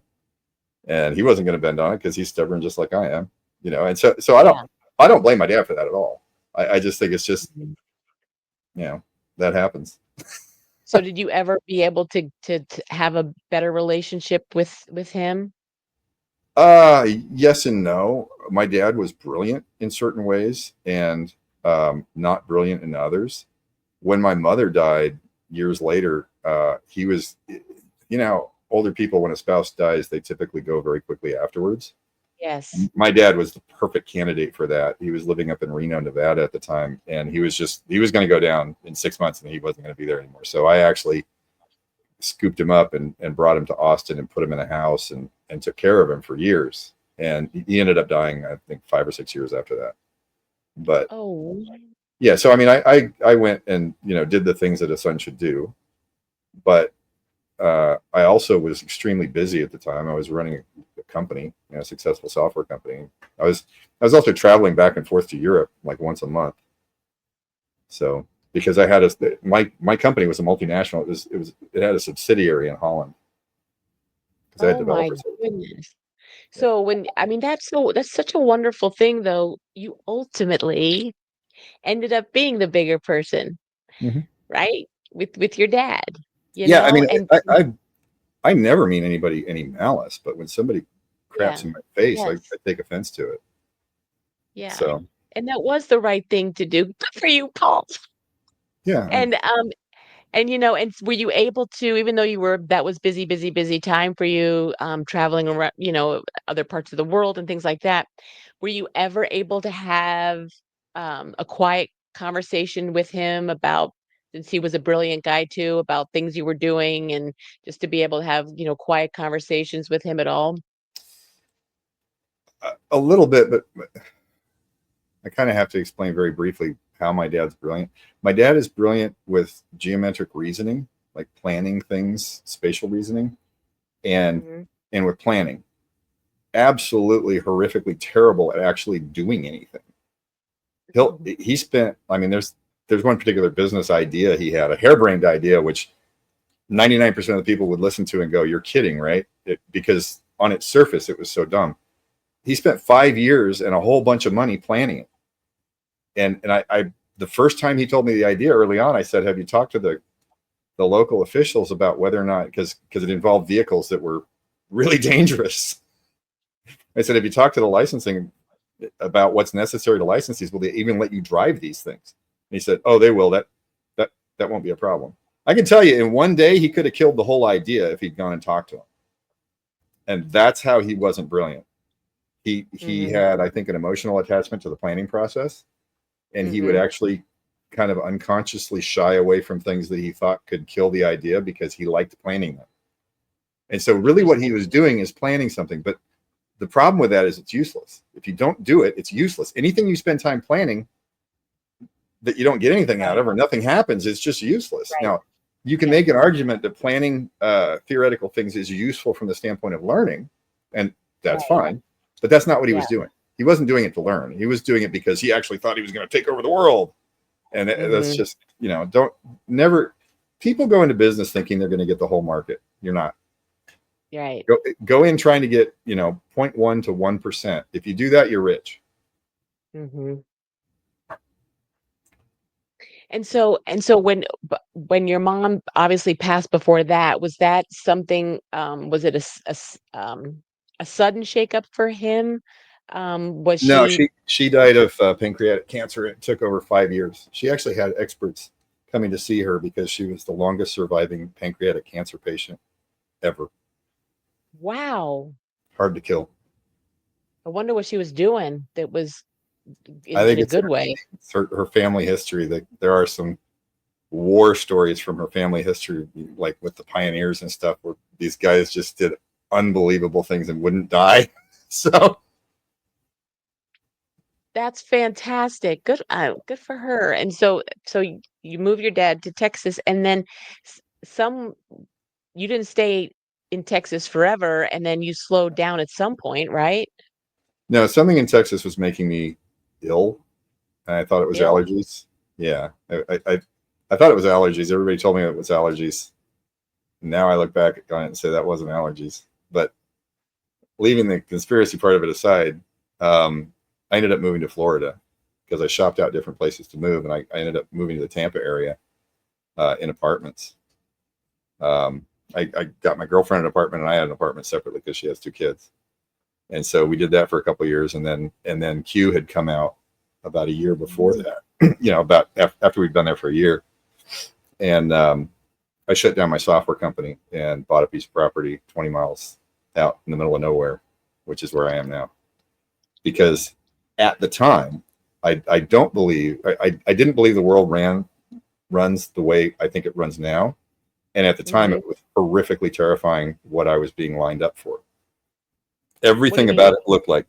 and he wasn't going to bend on it because he's stubborn just like I am. You know, and so Yeah. I don't blame my dad for that at all. I just think it's just Mhm. you know that happens. So did you ever be able to have a better relationship with him? Yes and no. My dad was brilliant in certain ways and not brilliant in others. When my mother died years later, he was, you know, older people, when a spouse dies, they typically go very quickly afterwards. Yes. My dad was the perfect candidate for that. He was living up in Reno, Nevada at the time, and he was going to go down in 6 months and he wasn't going to be there anymore. So I actually scooped him up and brought him to Austin and put him in a house and took care of him for years. And he ended up dying, I think, 5 or 6 years after that. But Oh, yeah, so I mean, I went and did the things that a son should do, but I also was extremely busy at the time. I was running a company, a successful software company. I was also traveling back and forth to Europe like once a month. So because I had my company was a multinational, it had a subsidiary in Holland because I had oh my developers. goodness. Yeah. So when I mean that's such a wonderful thing though. You ultimately ended up being the bigger person, Mhm. right? With your dad, Yeah, I mean, and I never mean anybody any malice, but when somebody craps yeah. in my face, Yes. I take offense to it. Yeah. So And that was the right thing to do. Good for you, Paul. yeah, And and were you able to, even though you were that was busy, busy, busy time for you, traveling around, other parts of the world and things like that, were you ever able to have a quiet conversation with him about, since he was a brilliant guy too, about things you were doing and just to be able to have, quiet conversations with him at all? a little bit, but I kind of have to explain very briefly how my dad's brilliant. My dad is brilliant with geometric reasoning, like planning things, spatial reasoning, and Mhm. with planning. Absolutely horrifically terrible at actually doing anything. He spent, I mean, there's one particular business idea he had, a harebrained idea, which 99% of the people would listen to and go, "You're kidding, right?" Because on its surface, it was so dumb. He spent 5 years and a whole bunch of money planning it. And I the first time he told me the idea early on, I said, "Have you talked to the local officials about whether or not," because it involved vehicles that were really dangerous. I said, "Have you talked to the licensing about what's necessary to license these? Will they even let you drive these things?" he said, "Oh, they will. That won't be a problem." I can tell you, in one day, he could have killed the whole idea if he'd gone and talked to him. And that's how he wasn't brilliant. He Mhm. had, I think, an emotional attachment to the planning process, and he would Mhm. actually kind of unconsciously shy away from things that he thought could kill the idea because he liked planning them. And so, really, what he Interesting. was doing is planning something. But the problem with that is it's useless. If you don't do it, it's useless. Anything you spend time planning that you don't get anything out Right. of or nothing happens, it's just useless. Right. Now, you can Yeah. make an argument that planning theoretical things is useful from the standpoint of learning, and that's Right. fine. But that's not what he Yeah. was doing. He wasn't doing it to learn. He was doing it because he actually thought he was going to take over the world. And that's Mhm. just, don't never. People go into business thinking they're going to get the whole market. You're not. Right. Go in trying to get 0.1 to 1%. If you do that, you're rich. Mhm. And so when your mom obviously passed before that, was that something, was it a sudden shakeup for him? Was No, she she died of pancreatic cancer. It took over 5 years. She actually had experts coming to see her because she was the longest surviving pancreatic cancer patient ever. wow. Hard to kill. I wonder what she was doing that was I in think a good way. it's her family history. That there are some war stories from her family history, like with the pioneers and stuff, where these guys just did unbelievable things and wouldn't die. So That's fantastic. Good for her. And so you move your dad to Texas, and then some you didn't stay in Texas forever, and then you slowed down at some point, right? no, something in Texas was making me ill, and I thought it was Ill. allergies. Yeah, I thought it was allergies. Everybody told me it was allergies. Now I look back on it and say that wasn't allergies. But leaving the conspiracy part of it aside, I ended up moving to Florida because I shopped out different places to move, and I ended up moving to the Tampa area in apartments. I got my girlfriend an apartment, and I had an apartment separately because she has two kids, and so we did that for a couple of years, and then Q had come out about a year before that. About after we'd been there for a year, and I shut down my software company and bought a piece of property 20 miles out in the middle of nowhere, which is where I am now. Because at the time, I don't believe I didn't believe the world runs the way I think it runs now. And at the time, Mhm. it was horrifically terrifying what I was being lined up for. What do you Everything mean? about it looked like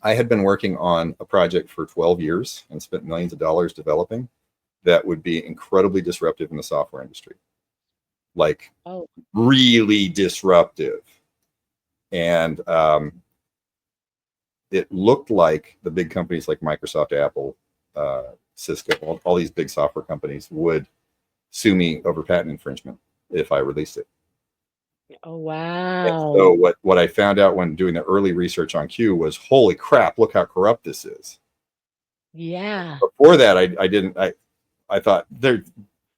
I had been working on a project for 12 years and spent millions of dollars developing that would be incredibly disruptive in the software industry, like Oh, really disruptive. And it looked like the big companies like Microsoft, Apple, Cisco, all these big software companies would sue me over patent infringement if I released it. oh And wow. so what I found out when doing the early research on Q was, holy crap, look how corrupt this is. Yeah. Before that, I didn't. I thought they're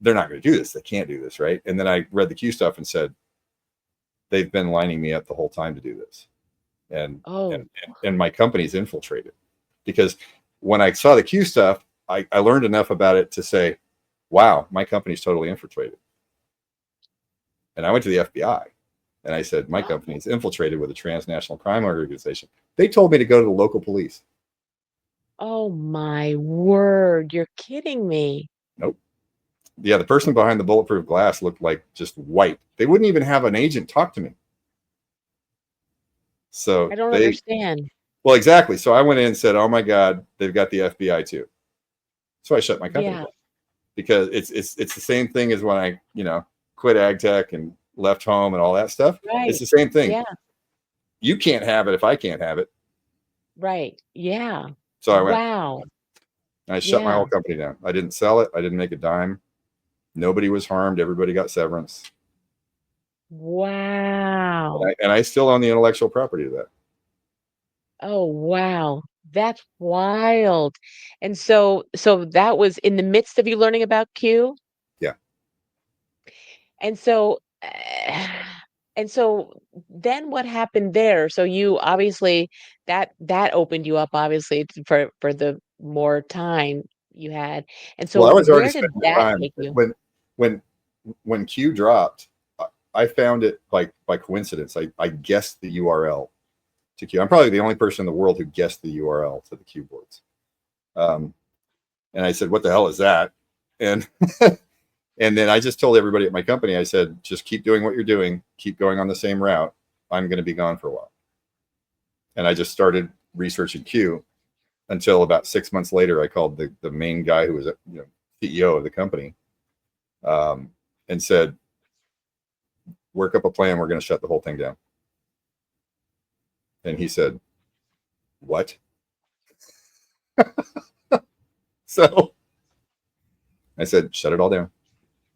not going to do this. They can't do this, right? And then I read the Q stuff and said they've been lining me up the whole time to do this, and Oh, and my company's infiltrated because when I saw the Q stuff, I learned enough about it to say, wow, my company's totally infiltrated. And I went to the FBI and I said, my oh, company is infiltrated with a transnational crime organization. They told me to go to the local police. oh my word. You're kidding me. Nope. Yeah, the person behind the bulletproof glass looked like just white. They wouldn't even have an agent talk to me. I So don't understand. well, exactly. So I went in and said, oh my God, they've got the FBI too. So I shut my company Yeah. down because it's the same thing as when I, quit ag tech and left home and all that stuff. It's Right. the same thing. Yeah. You can't have it if I can't have it. Right. Yeah. So I went Wow. and I shut my Yeah. whole company down. I didn't sell it. I didn't make a dime. Nobody was harmed. Everybody got severance. And Wow. I still own the intellectual property to that. Oh, wow. That's wild. And so that was in the midst of you learning about Q? Yeah. And so and so then what happened there? So you obviously that opened you up obviously for the more time you had. And so Well, I was already where did spending the that time take you? when when Q dropped. I found it by coincidence. I guessed the URL to Q. I'm probably the only person in the world who guessed the URL to the Q boards. Um, and I said, "What the hell is that?" And and then I just told everybody at my company, I said, "Just keep doing what you're doing. Keep going on the same route. I'm going to be gone for a while." And I just started researching Q until about 6 months later, I called the main guy who was CEO of the company, um, and said, "Work up a plan. We're going to shut the whole thing down." And he said, "What?" So I said, "Shut it all down.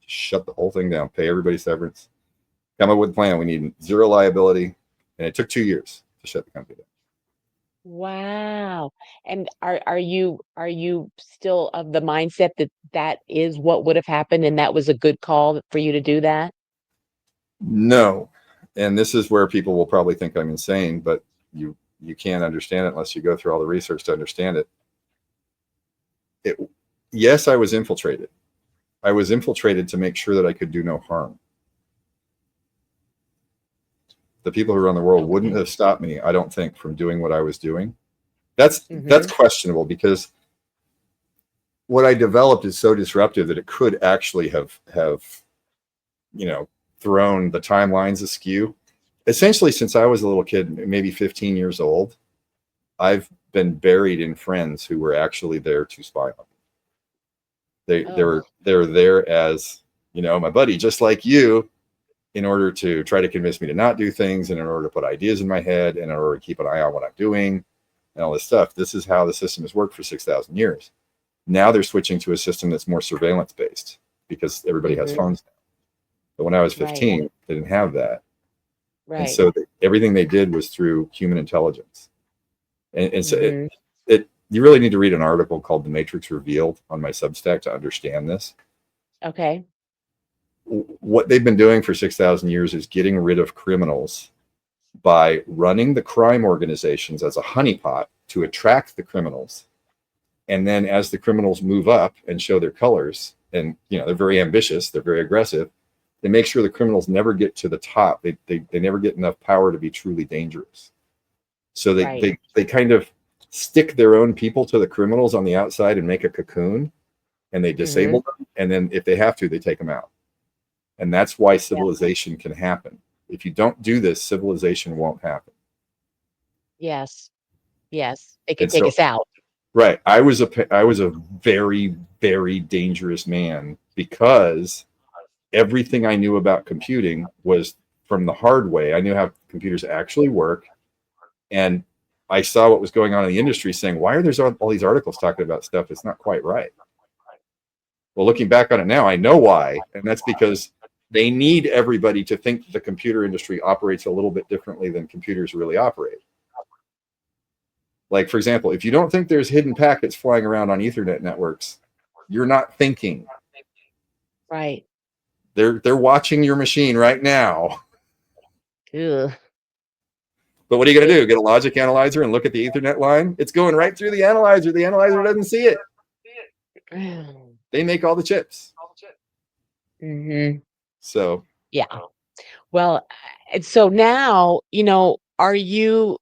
Shut the whole thing down. Pay everybody severance. Come up with a plan. We need zero liability." And it took 2 years to shut the company down. Wow. And are you still of the mindset that that is what would have happened and that was a good call for you to do that? No. And this is where people will probably think I'm insane, but you can't understand it unless you go through all the research to understand it. It yes, I was infiltrated. I was infiltrated to make sure that I could do no harm. The people who run the world wouldn't Okay. have stopped me, I don't think, from doing what I was doing. That's Mm-hmm. questionable because what I developed is so disruptive that it could actually have you know thrown the timelines askew. Essentially, since I was a little kid, maybe 15 years old, I've been buried in friends who were actually there to spy on me. Oh, They were there as my buddy, just like you, in order to try to convince me to not do things, and in order to put ideas in my head, and in order to keep an eye on what I'm doing, and all this stuff. This is how the system has worked for 6,000 years. Now they're switching to a system that's more surveillance based because everybody has mm-hmm. phones now. But when I was Right, 15, they didn't have that. And right. so everything they did was through human intelligence. And so Mm-hmm. you really need to read an article called The Matrix Revealed on my Substack to understand this. Okay. What they've been doing for 6,000 years is getting rid of criminals by running the crime organizations as a honeypot to attract the criminals. And then as the criminals move up and show their colors, and they're very ambitious, they're very aggressive, they make sure the criminals never get to the top. They never get enough power to be truly dangerous. So Right. they kind of stick their own people to the criminals on the outside and make a cocoon, and they Mm-hmm. disable them. And then if they have to, they take them out. And that's why Yeah. civilization can happen. If you don't do this, civilization won't happen. Yes. Yes. It could And take so, us out. right, I was a very, very dangerous man because everything I knew about computing was from the hard way. I knew how computers actually work, and I saw what was going on in the industry, saying, "Why are there all these articles talking about stuff that's not quite right?" Well, looking back on it now, I know why, and that's because they need everybody to think the computer industry operates a little bit differently than computers really operate. Like, for example, if you don't think there's hidden packets flying around on Ethernet networks, you're not thinking. Right. They're watching your machine right now. Ugh. But what are you going to It, do? Get a logic analyzer and look at the Ethernet line? It's going right through the analyzer. The analyzer doesn't see it. They make all the chips. mm-hmm. So, Yeah. Well, and so now, are you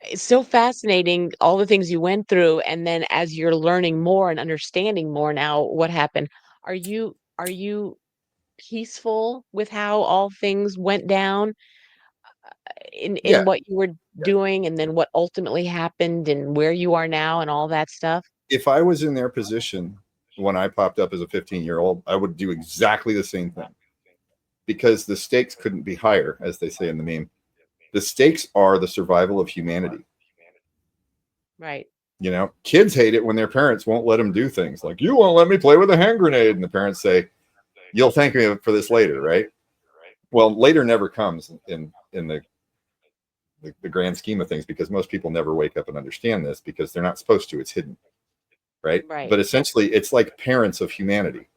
it's so fascinating all the things you went through and then as you're learning more and understanding more now what happened, are you peaceful with how all things went down in yeah, what you were doing and then what ultimately happened and where you are now and all that stuff? if I was in their position when I popped up as a 15-year-old, I would do exactly the same thing because the stakes couldn't be higher, as they say in the meme. The stakes are the survival of humanity. Right. Kids hate it when their parents won't let them do things like, "You won't let me play with a hand grenade." And the parents say, "You'll thank me for this later," right? Well, later never comes in the grand scheme of things because most people never wake up and understand this because they're not supposed to. It's hidden, right? Right. But essentially, it's like parents of humanity.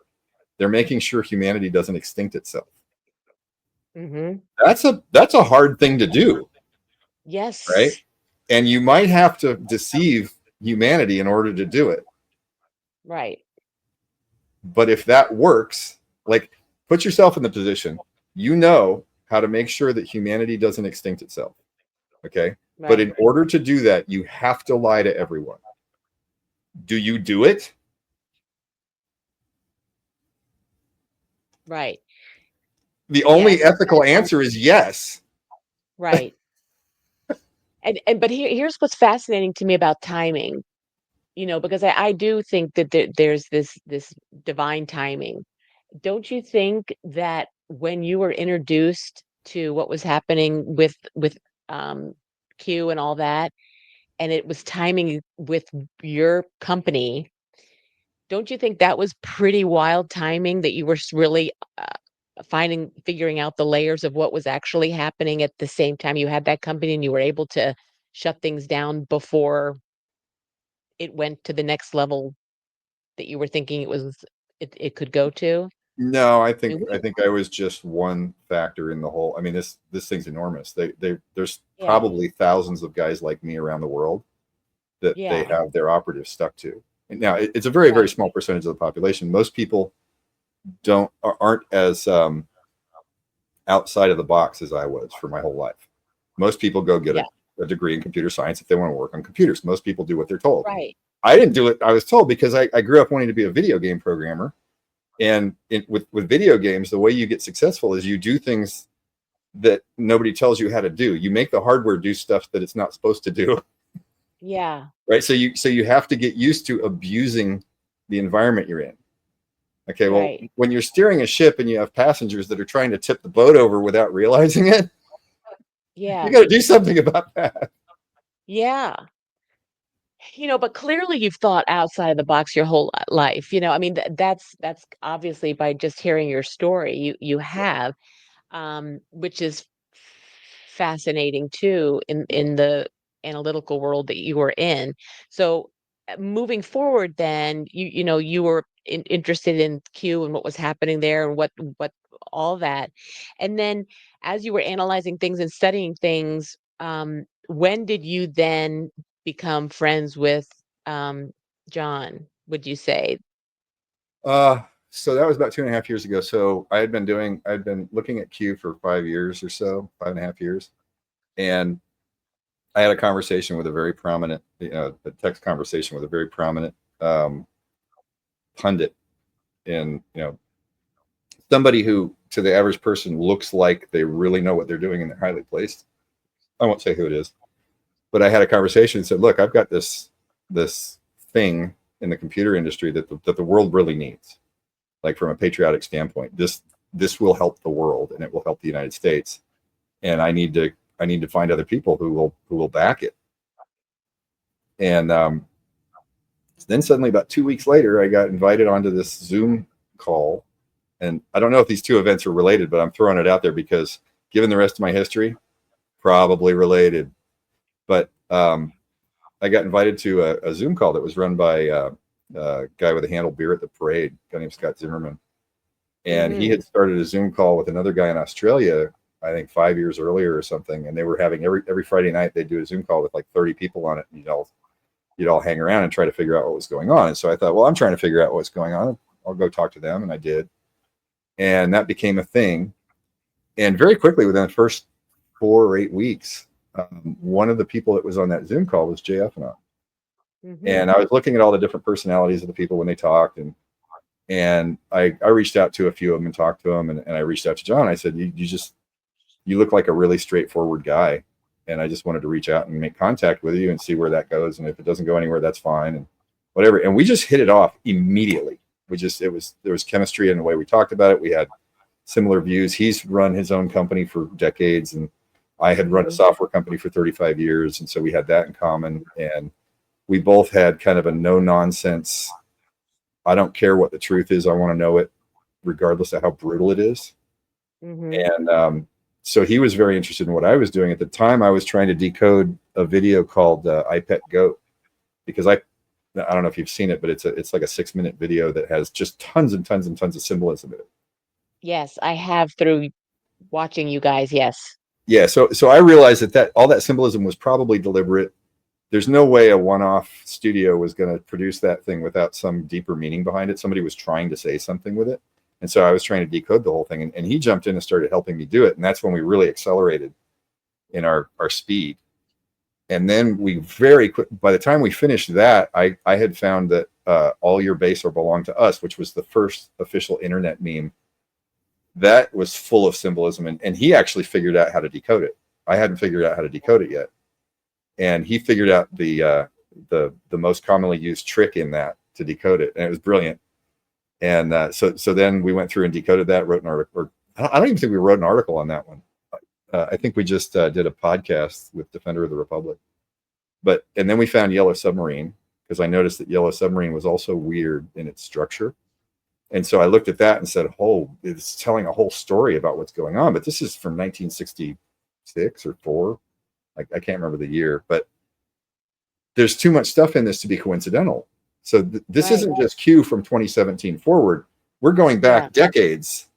They're making sure humanity doesn't extinct itself. Mm-hmm. That's a hard thing to do, right? Yes. And you might have to deceive. humanity in order to do it. Right. But if that works, like, put yourself in the position, you know how to make sure that humanity doesn't extinct itself. Okay. But Right. in order to do that, you have to lie to everyone. Do you do it? Right. The only Yes. ethical answer is yes. Right. And but here's what's fascinating to me about timing, because I do think that there's this divine timing. Don't you think that when you were introduced to what was happening with um Q and all that, and it was timing with your company, don't you think that was pretty wild timing that you were really figuring out the layers of what was actually happening at the same time you had that company and you were able to shut things down before it went to the next level that you were thinking it could go to? No, I I mean, think I think I was just one factor in the whole. I mean, this thing's enormous. There's yeah, probably thousands of guys like me around the world that they yeah, have their operatives stuck to. And now it's a very, very right, small percentage of the population. Most people aren't as outside of the box as I was for my whole life. Most people go get yeah, a degree in computer science if they want to work on computers. Most people do what they're told. right, I didn't do it. I was told because I grew up wanting to be a video game programmer. And with video games, the way you get successful is you do things that nobody tells you how to do. You make the hardware do stuff that it's not supposed to do, yeah, right? So you have to get used to abusing the environment you're in. Okay, well, right, when you're steering a ship and you have passengers that are trying to tip the boat over without realizing it, you yeah, got to do something about that. yeah. But clearly you've thought outside of the box your whole life. I mean, that's obviously by just hearing your story, you have. Which is fascinating too in the analytical world that you were in. So moving forward, then you were interested in Q and what was happening there and what all that, and then as you were analyzing things and studying things, when did you then become friends with um, John? Would you say? Uh, so that was about 2.5 years ago. So I'd been looking at Q for 5 years or so, 5.5 years. And I had a conversation with a very prominent, a text conversation with a very prominent um, pundit, and somebody who, to the average person, looks like they really know what they're doing and they're highly placed. I won't say who it is, but I had a conversation and said, "Look, I've got this thing in the computer industry that the world really needs. Like, from a patriotic standpoint, this will help the world and it will help the United States. And I need to find other people who will back it." And then suddenly, about 2 weeks later, I got invited onto this Zoom call. And I don't know if these two events are related, but I'm throwing it out there because, given the rest of my history, probably related. But I got invited to a Zoom call that was run by a guy with a handle beer at the parade, a guy named Scott Zimmerman. And he Hmm. had started a Zoom call with another guy in Australia, I think 5 years earlier or something. And they were having every Friday night, they'd do a Zoom call with like 30 people on it. And you'd all hang around and try to figure out what was going on. And so I thought, well, I'm trying to figure out what's going on. I'll go talk to them. And I did. And that became a thing. And very quickly, within the first 4 or 8 weeks, one of the people that was on that Zoom call was Jay Effinon. Hmm. And I was looking at all the different personalities of the people when they talked. And I reached out to a few of them and talked to them. And I reached out to John. I said, you look like a really straightforward guy. And I just wanted to reach out and make contact with you and see where that goes. And if it doesn't go anywhere, that's fine. And whatever. And we just hit it off immediately. There was chemistry in the way we talked about it. We had similar views. He's run his own company for decades, and I had run a Hmm. software company for 35 years. And so we had that in common. And we both had kind of a no nonsense, I don't care what the truth is, I want to know it, regardless of how brutal it is. Hmm. And so he was very interested in what I was doing. At the time, I was trying to decode a video called "I Pet Goat," because I don't know if you've seen it, but it's like a 6-minute video that has just tons and tons and tons of symbolism in it. Yes, I have through watching you guys. Yes. Yeah, so I realized that all that symbolism was probably deliberate. there's no way a one-off studio was going to produce that thing without some deeper meaning behind it. Somebody was trying to say something with it. And so I was trying to decode the whole thing, and he jumped in and started helping me do it. And that's when we really accelerated in our speed. And then we very quick, by the time we finished that, I had found that all your base or belong to us, which was the first official internet meme, that was full of symbolism. And he actually figured out how to decode it. I hadn't figured out how to decode it yet. And he figured out the most commonly used trick in that to decode it. And it was brilliant. And so then we went through and decoded that, wrote an article. Or, I don't even think we wrote an article on that one. I think we just did a podcast with Defender of the Republic. And then we found Yellow Submarine, because I noticed that Yellow Submarine was also weird in its structure. And so I looked at that and said, oh, it's telling a whole story about what's going on. But this is from 1966 or 4. I can't remember the year. But there's too much stuff in this to be coincidental. So this isn't just Q from 2017 forward. We're going back decades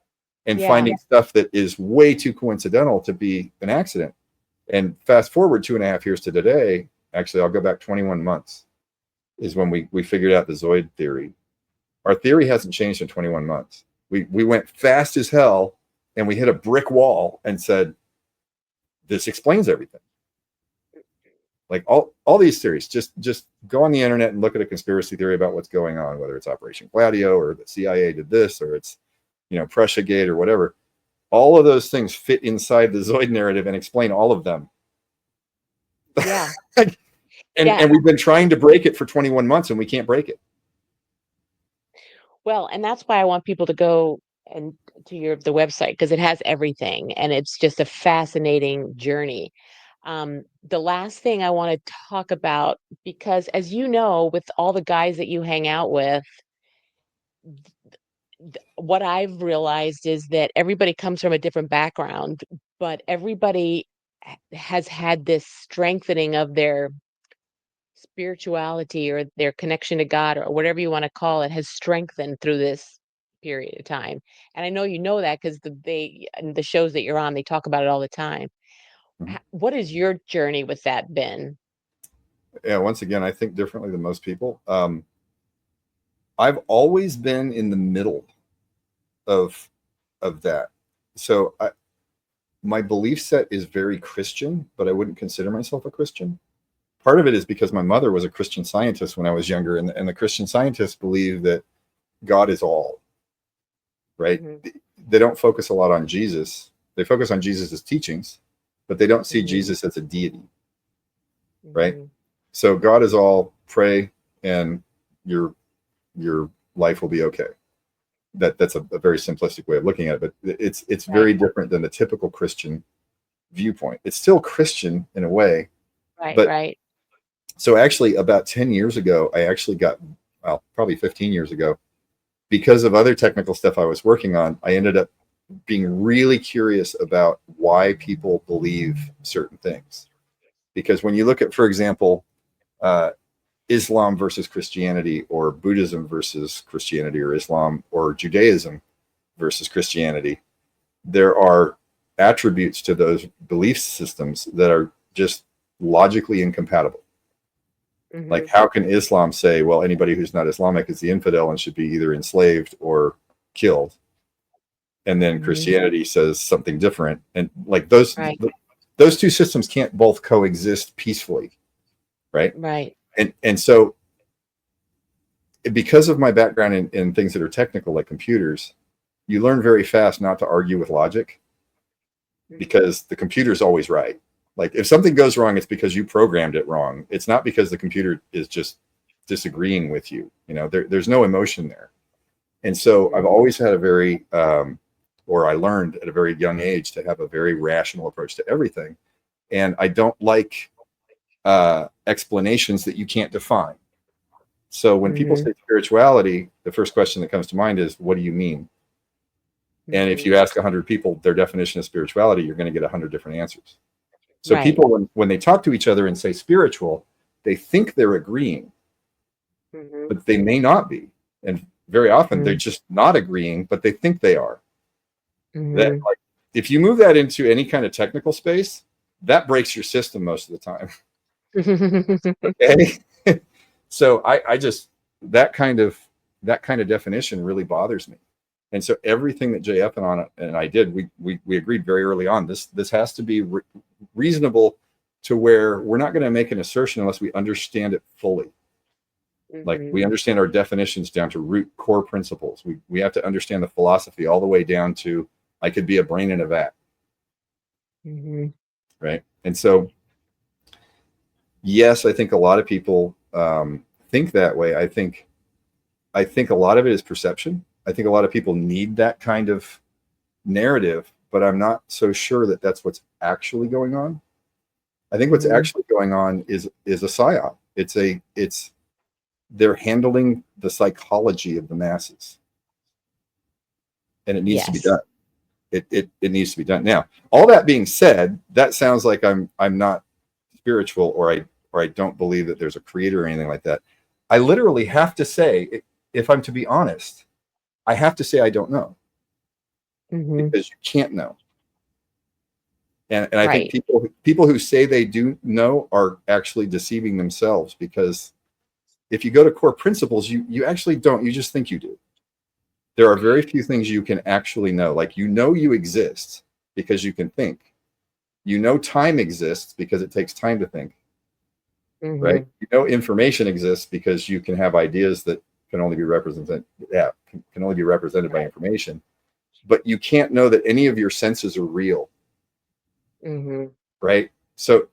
and finding stuff that is way too coincidental to be an accident. And fast forward 2.5 years to today, actually, I'll go back 21 months, is when we figured out the Zoid theory. Our theory hasn't changed in 21 months. We went fast as hell, and we hit a brick wall and said, this explains everything. Like all these theories, just go on the internet and look at a conspiracy theory about what's going on, whether it's Operation Gladio or the CIA did this, or it's, Prussia Gate or whatever. All of those things fit inside the Zoid narrative and explain all of them. Yeah. And we've been trying to break it for 21 months and we can't break it. Well, and that's why I want people to go and to the website, because it has everything and it's just a fascinating journey. The last thing I want to talk about, because as you know, with all the guys that you hang out with, what I've realized is that everybody comes from a different background, but everybody has had this strengthening of their spirituality or their connection to God or whatever you want to call it has strengthened through this period of time. And I know you know that because the shows that you're on, they talk about it all the time. Mm-hmm. What has your journey with that been? Yeah, once again, I think differently than most people. I've always been in the middle of that. So my belief set is very Christian, but I wouldn't consider myself a Christian. Part of it is because my mother was a Christian Scientist when I was younger, and the Christian Scientists believe that God is all, right? Mm-hmm. They don't focus a lot on Jesus. They focus on Jesus's teachings, but they don't see mm-hmm. Jesus as a deity, right? Mm-hmm. So God is all, pray, and your life will be okay. That's a very simplistic way of looking at it, but it's right. Very different than the typical Christian viewpoint. It's still Christian in a way, right? But, right. So actually, about 10 years ago, I actually got, probably 15 years ago, because of other technical stuff I was working on, I ended up being really curious about why people believe certain things. Because when you look at, for example, Islam versus Christianity, or Buddhism versus Christianity, or Islam or Judaism versus Christianity, there are attributes to those belief systems that are just logically incompatible. Mm-hmm. Like, how can Islam say, well, anybody who's not Islamic is the infidel and should be either enslaved or killed? And then mm-hmm. Christianity says something different. And like those two systems can't both coexist peacefully. Right. Right. And so because of my background in things that are technical, like computers, you learn very fast not to argue with logic, because the computer's always right. Like, if something goes wrong, it's because you programmed it wrong. It's not because the computer is just disagreeing with you. There's no emotion there. And so I've always had a very, or I learned at a very young age to have a very rational approach to everything. And I don't like explanations that you can't define. So when mm-hmm. people say spirituality, the first question that comes to mind is, what do you mean? Mm-hmm. And if you ask 100 people their definition of spirituality, you're going to get 100 different answers. So right. People, when they talk to each other and say spiritual, they think they're agreeing, mm-hmm. but they may not be. And very often mm-hmm. they're just not agreeing, but they think they are. Mm-hmm. That, like, if you move that into any kind of technical space, that breaks your system most of the time. Okay. So I just, that kind of, that kind of definition really bothers me. And so everything that JF and I did, we agreed very early on, this has to be reasonable, to where we're not going to make an assertion unless we understand it fully. Like, we Mhm, understand our definitions down to root core principles. We have to understand the philosophy all the way down to, I could be a brain in a vat, mhm. right? And so, yes, I think a lot of people think that way. I think a lot of it is perception. I think a lot of people need that kind of narrative, but I'm not so sure that that's what's actually going on. I think what's Mhm. actually going on is a psyop. It's they're handling the psychology of the masses, and it needs to be Yes. done. It needs to be done. Now, all that being said, that sounds like I'm not spiritual, or I don't believe that there's a creator or anything like that. I literally have to say, if I'm to be honest, I have to say I don't know, Mhm. because you can't know. And I think Right. people who say they do know are actually deceiving themselves, because if you go to core principles, you actually don't. You just think you do. There are very few things you can actually know. Like, you exist because you can think. You know time exists because it takes time to think, right? Mhm. You know information exists because you can have ideas that can only be represented, yeah, can only be represented by Right. information. But you can't know that any of your senses are real, Mhm. right? So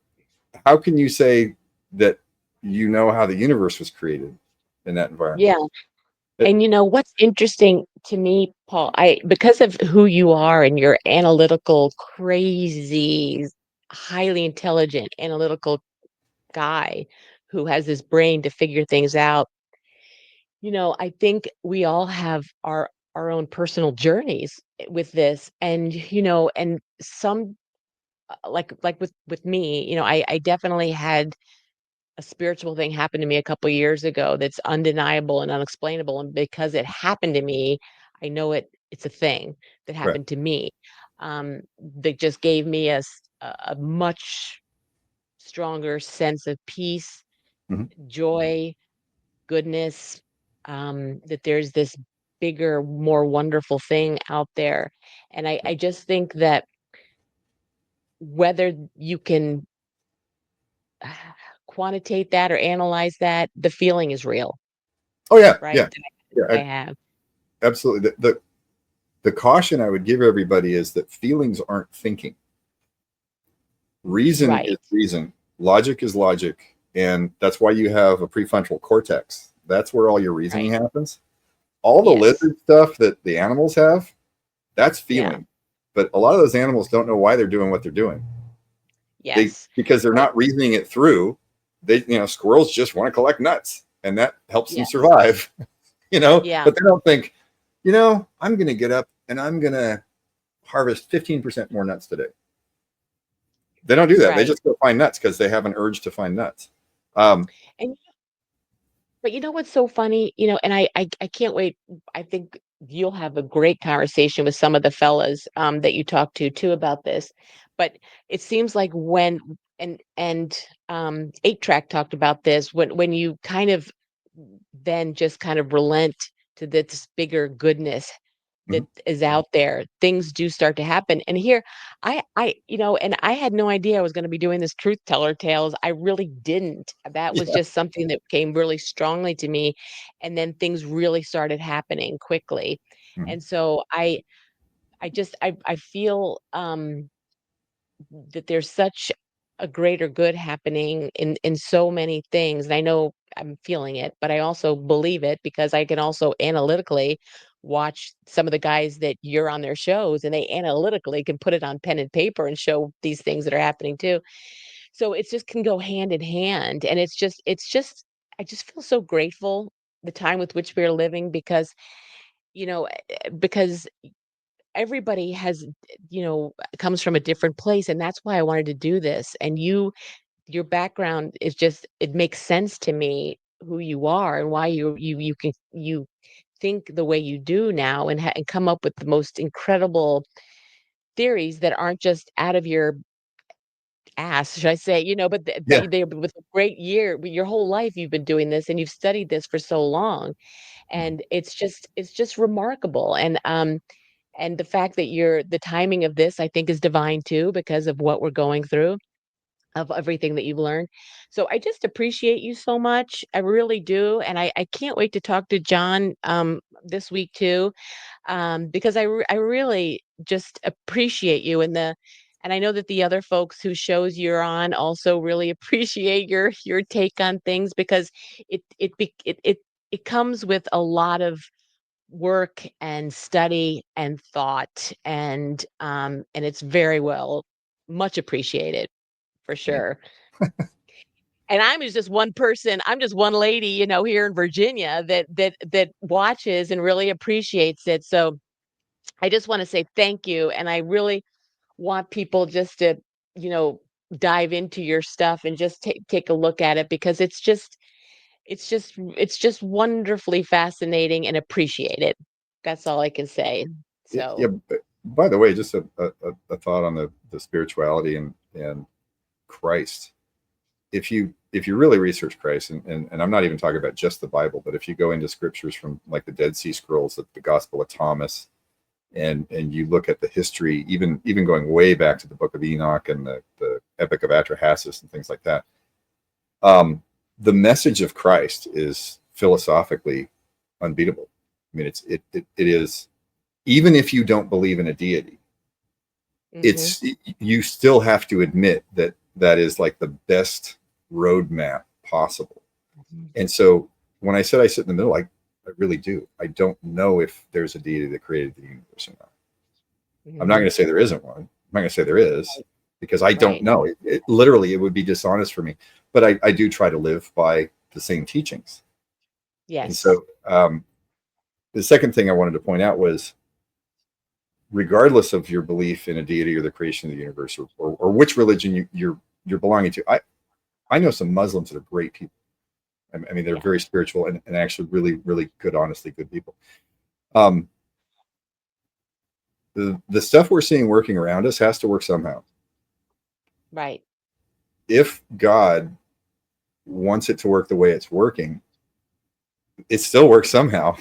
how can you say that you know how the universe was created in that environment? Yeah. It, And what's interesting to me, Paul, I because of who you are and your analytical, crazy, highly intelligent, analytical guy who has this brain to figure things out, I think we all have our own personal journeys with this. And, and some like with me, I definitely had a spiritual thing happened to me a couple years ago that's undeniable and unexplainable, and because it happened to me, I know it's a thing that right. happened to me, that just gave me a much stronger sense of peace, Mhm. joy, goodness, that there's this bigger, more wonderful thing out there, and I just think that whether you can quantitate that or analyze that, the feeling is real. Oh yeah, Right? yeah, yeah. That I have. Absolutely. The caution I would give everybody is that feelings aren't thinking. Reason is Right. reason. Logic is logic, and that's why you have a prefrontal cortex. That's where all your reasoning Right. happens. All the Yes. lizard stuff that the animals have, that's Yeah. feeling. But a lot of those animals don't know why they're doing what they're doing. They Yes. Because they're Well, not reasoning it through. Squirrels just want to collect nuts, and that helps them yes. survive. Yeah. But they don't think, I'm going to get up and I'm going to harvest 15% more nuts today. They don't do that. They Right. just go find nuts because they have an urge to find nuts. Um, And but what's so funny, and I can't wait. I think you'll have a great conversation with some of the fellas that you talk to too about this. But it seems like and 8 Track talked about this when you kind of then just kind of relent to this bigger goodness mhm. that is out there, things do start to happen. And here, and I had no idea I was going to be doing this truth teller tales. I really didn't. That was Yeah. just something that came really strongly to me. And then things really started happening quickly. Mhm. And so I feel that there's such a greater good happening in so many things. And I know I'm feeling it, but I also believe it because I can also analytically watch some of the guys that you're on their shows and they analytically can put it on pen and paper and show these things that are happening too. So it's just can go hand in hand. And it's just I just feel so grateful the time with which we're living because because everybody has comes from a different place, and that's why I wanted to do this. And your background is just it makes sense to me who you are and why you think the way you do now and and come up with the most incredible theories that aren't just out of your ass, should I say, but Yeah. they with a great year, your whole life you've been doing this and you've studied this for so long. Mhm. And it's just remarkable. And the fact that the timing of this, I think, is divine too, because of what we're going through, of everything that you've learned. So I just appreciate you so much. I really do. And I can't wait to talk to John this week too, because I really just appreciate you and I know that the other folks whose shows you're on also really appreciate your take on things, because it comes with a lot of work and study and thought, and it's very well much appreciated, for Thank sure. And I'm just one lady, here in Virginia that watches and really appreciates it. So I just want to say thank you. And I really want people just to, you know, dive into your stuff and just take a look at it, because it's just wonderfully fascinating and appreciated. That's all I can say. Yeah. So, By the way, just a thought on the spirituality and Christ. If you really research Christ, and I'm not even talking about just the Bible, but if you go into scriptures from like the Dead Sea Scrolls, the Gospel of Thomas, and you look at the history, even going way back to the Book of Enoch and the Epic of Atrahasis and things like that, um, the message of Christ is philosophically unbeatable. I mean, it is, even if you don't believe in a deity, mhm. it's, you still have to admit that that is like the best roadmap possible. Mhm. And so when I said I sit in the middle, I really do. I don't know if there's a deity that created the universe or not. I'm not going Mhm. to say there isn't one. I'm not going to say there is, Right. because I don't Right. know. Literally, it would be dishonest for me. But I do try to live by the same teachings. And Yes. so the second thing I wanted to point out was, regardless of your belief in a deity or the creation of the universe, or which religion you're belonging to, I know some Muslims that are great people. I mean, they're Yeah. very spiritual and actually really, really good, honestly good people. Um, the stuff we're seeing working around us has to work somehow. Right. If God wants it to work the way it's working, it still works somehow.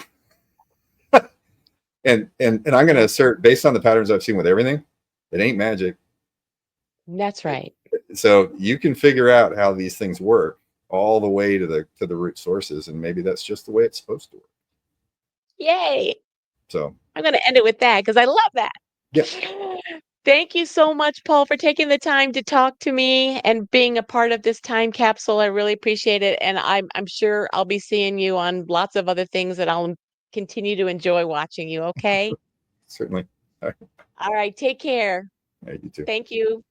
And I'm going to That assert, based on the patterns I've seen with everything, it ain't magic. that's right. So you can figure out how these things work all the way to the root sources, and maybe that's just the way it's supposed to work. Yay. So I'm gonna end it with that because I love that. yeah, Thank you so much, Paul, for taking the time to talk to me and being a part of this time capsule. I really appreciate it, and I'm sure I'll be seeing you on lots of other things that I'll continue to enjoy watching you. Okay. certainly. All All right. Take care. right, you too. Thank you.